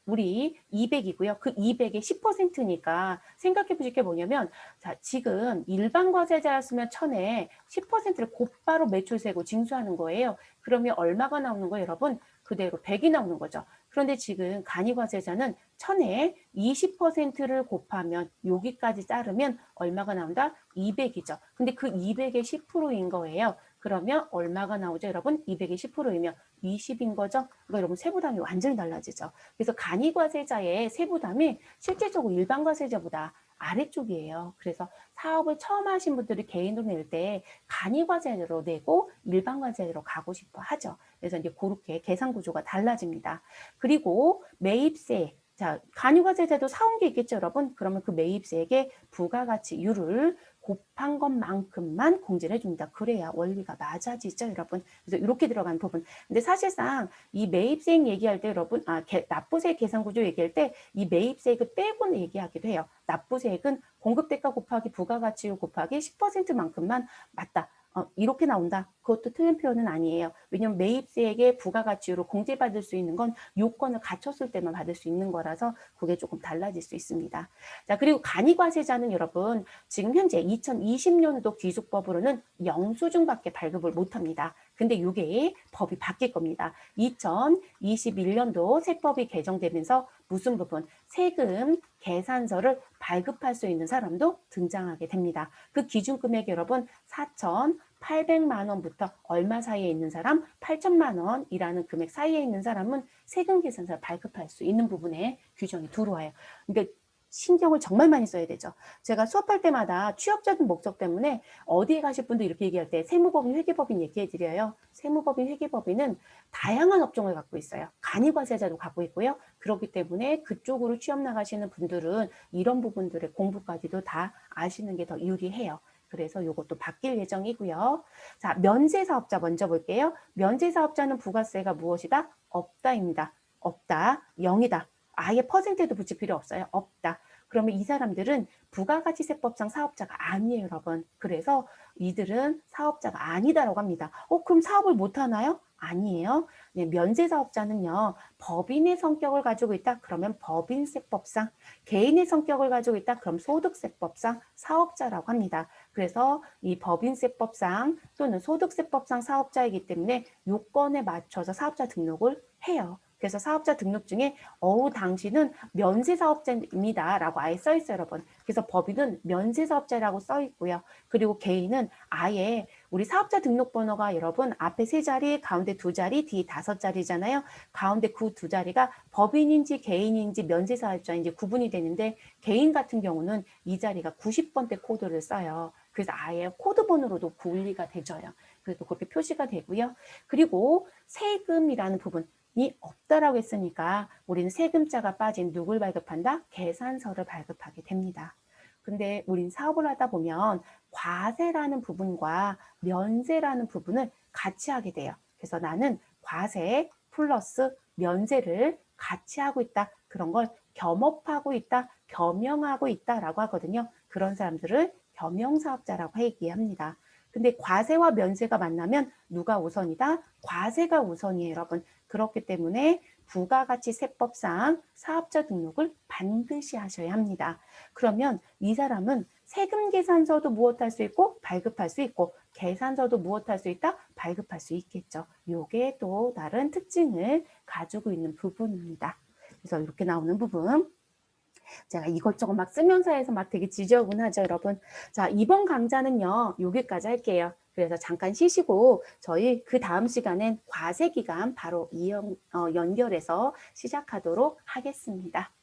우리 200이고요. 그 200의 10%니까 생각해 보실 게 뭐냐면, 자, 지금 일반 과세자였으면 1000에 10%를 곧바로 매출세고 징수하는 거예요. 그러면 얼마가 나오는 거예요, 여러분? 그대로 100이 나오는 거죠. 그런데 지금 간이과세자는 1000에 20%를 곱하면 여기까지 자르면 얼마가 나온다? 200이죠. 근데 그 200의 10%인 거예요. 그러면 얼마가 나오죠, 여러분? 200의 10%이면 20인 거죠. 그러니까 여러분 세부담이 완전히 달라지죠. 그래서 간이과세자의 세부담이 실제적으로 일반과세자보다 아래쪽이에요. 그래서 사업을 처음 하신 분들이 개인으로 낼 때 간이과세로 내고 일반과세로 가고 싶어 하죠. 그래서 이제 그렇게 계산 구조가 달라집니다. 그리고 매입세, 자, 간이과세제도 사온 게 있겠죠, 여러분? 그러면 그 매입세액의 부가가치율을 곱한 것만큼만 공제를 해줍니다. 그래야 원리가 맞아지죠, 여러분. 그래서 이렇게 들어간 부분. 근데 사실상 이 매입세액 얘기할 때 여러분, 납부세액 계산 구조 얘기할 때 이 매입세액을 빼고는 얘기하기도 해요. 납부세액은 공급대가 곱하기 부가가치율 곱하기 10%만큼만 맞다. 이렇게 나온다. 그것도 틀린 표현은 아니에요. 왜냐하면 매입세액의 부가가치율을 공제받을 수 있는 건 요건을 갖췄을 때만 받을 수 있는 거라서 그게 조금 달라질 수 있습니다. 자, 그리고 간이과세자는 여러분 지금 현재 2020년도 귀속법으로는 영수증밖에 발급을 못합니다. 근데 이게 법이 바뀔 겁니다. 2021년도 세법이 개정되면서 무슨 부분? 세금 계산서를 발급할 수 있는 사람도 등장하게 됩니다. 그 기준 금액이 여러분 4,800만 원부터 얼마 사이에 있는 사람? 8천만 원이라는 금액 사이에 있는 사람은 세금 계산서를 발급할 수 있는 부분에 규정이 들어와요. 그러니까 신경을 정말 많이 써야 되죠. 제가 수업할 때마다 취업적인 목적 때문에 어디에 가실 분도 이렇게 얘기할 때 세무법인, 회계법인 얘기해 드려요. 세무법인, 회계법인은 다양한 업종을 갖고 있어요. 간이과세자도 갖고 있고요. 그렇기 때문에 그쪽으로 취업 나가시는 분들은 이런 부분들의 공부까지도 다 아시는 게 더 유리해요. 그래서 이것도 바뀔 예정이고요. 자, 면세사업자 먼저 볼게요. 면세사업자는 부가세가 무엇이다? 없다입니다. 없다, 0이다. 아예 퍼센트도 붙일 필요 없어요. 없다. 그러면 이 사람들은 부가가치세법상 사업자가 아니에요, 여러분. 그래서 이들은 사업자가 아니다라고 합니다. 그럼 사업을 못하나요? 아니에요. 네, 면세사업자는요, 법인의 성격을 가지고 있다? 그러면 법인세법상, 개인의 성격을 가지고 있다? 그럼 소득세법상 사업자라고 합니다. 그래서 이 법인세법상 또는 소득세법상 사업자이기 때문에 요건에 맞춰서 사업자 등록을 해요. 그래서 사업자 등록 중에 당신은 면세사업자입니다 라고 아예 써 있어요, 여러분. 그래서 법인은 면세사업자라고 써 있고요. 그리고 개인은 아예 우리 사업자 등록번호가 여러분 앞에 3자리, 가운데 2자리, 뒤 5자리잖아요. 가운데 그 2자리가 법인인지 개인인지 면세사업자인지 구분이 되는데 개인 같은 경우는 이 자리가 90번대 코드를 써요. 그래서 아예 코드번호로도 분리가 되져요. 그래서 그렇게 표시가 되고요. 그리고 세금이라는 부분. 이 없다라고 했으니까 우리는 세금자가 빠진 누굴 발급한다? 계산서를 발급하게 됩니다. 근데 우린 사업을 하다 보면 과세라는 부분과 면세라는 부분을 같이 하게 돼요. 그래서 나는 과세 플러스 면세를 같이 하고 있다. 그런 걸 겸업하고 있다, 겸용하고 있다라고 하거든요. 그런 사람들을 겸용사업자라고 얘기합니다. 근데 과세와 면세가 만나면 누가 우선이다? 과세가 우선이에요, 여러분. 그렇기 때문에 부가가치세법상 사업자 등록을 반드시 하셔야 합니다. 그러면 이 사람은 세금 계산서도 무엇할 수 있고 발급할 수 있고 계산서도 무엇할 수 있다? 발급할 수 있겠죠. 요게 또 다른 특징을 가지고 있는 부분입니다. 그래서 이렇게 나오는 부분. 제가 이것저것 막 쓰면서 해서 막 되게 지저분하죠, 여러분. 자, 이번 강좌는요, 여기까지 할게요. 그래서 잠깐 쉬시고 저희 그 다음 시간엔 과세기간 바로 연결해서 시작하도록 하겠습니다.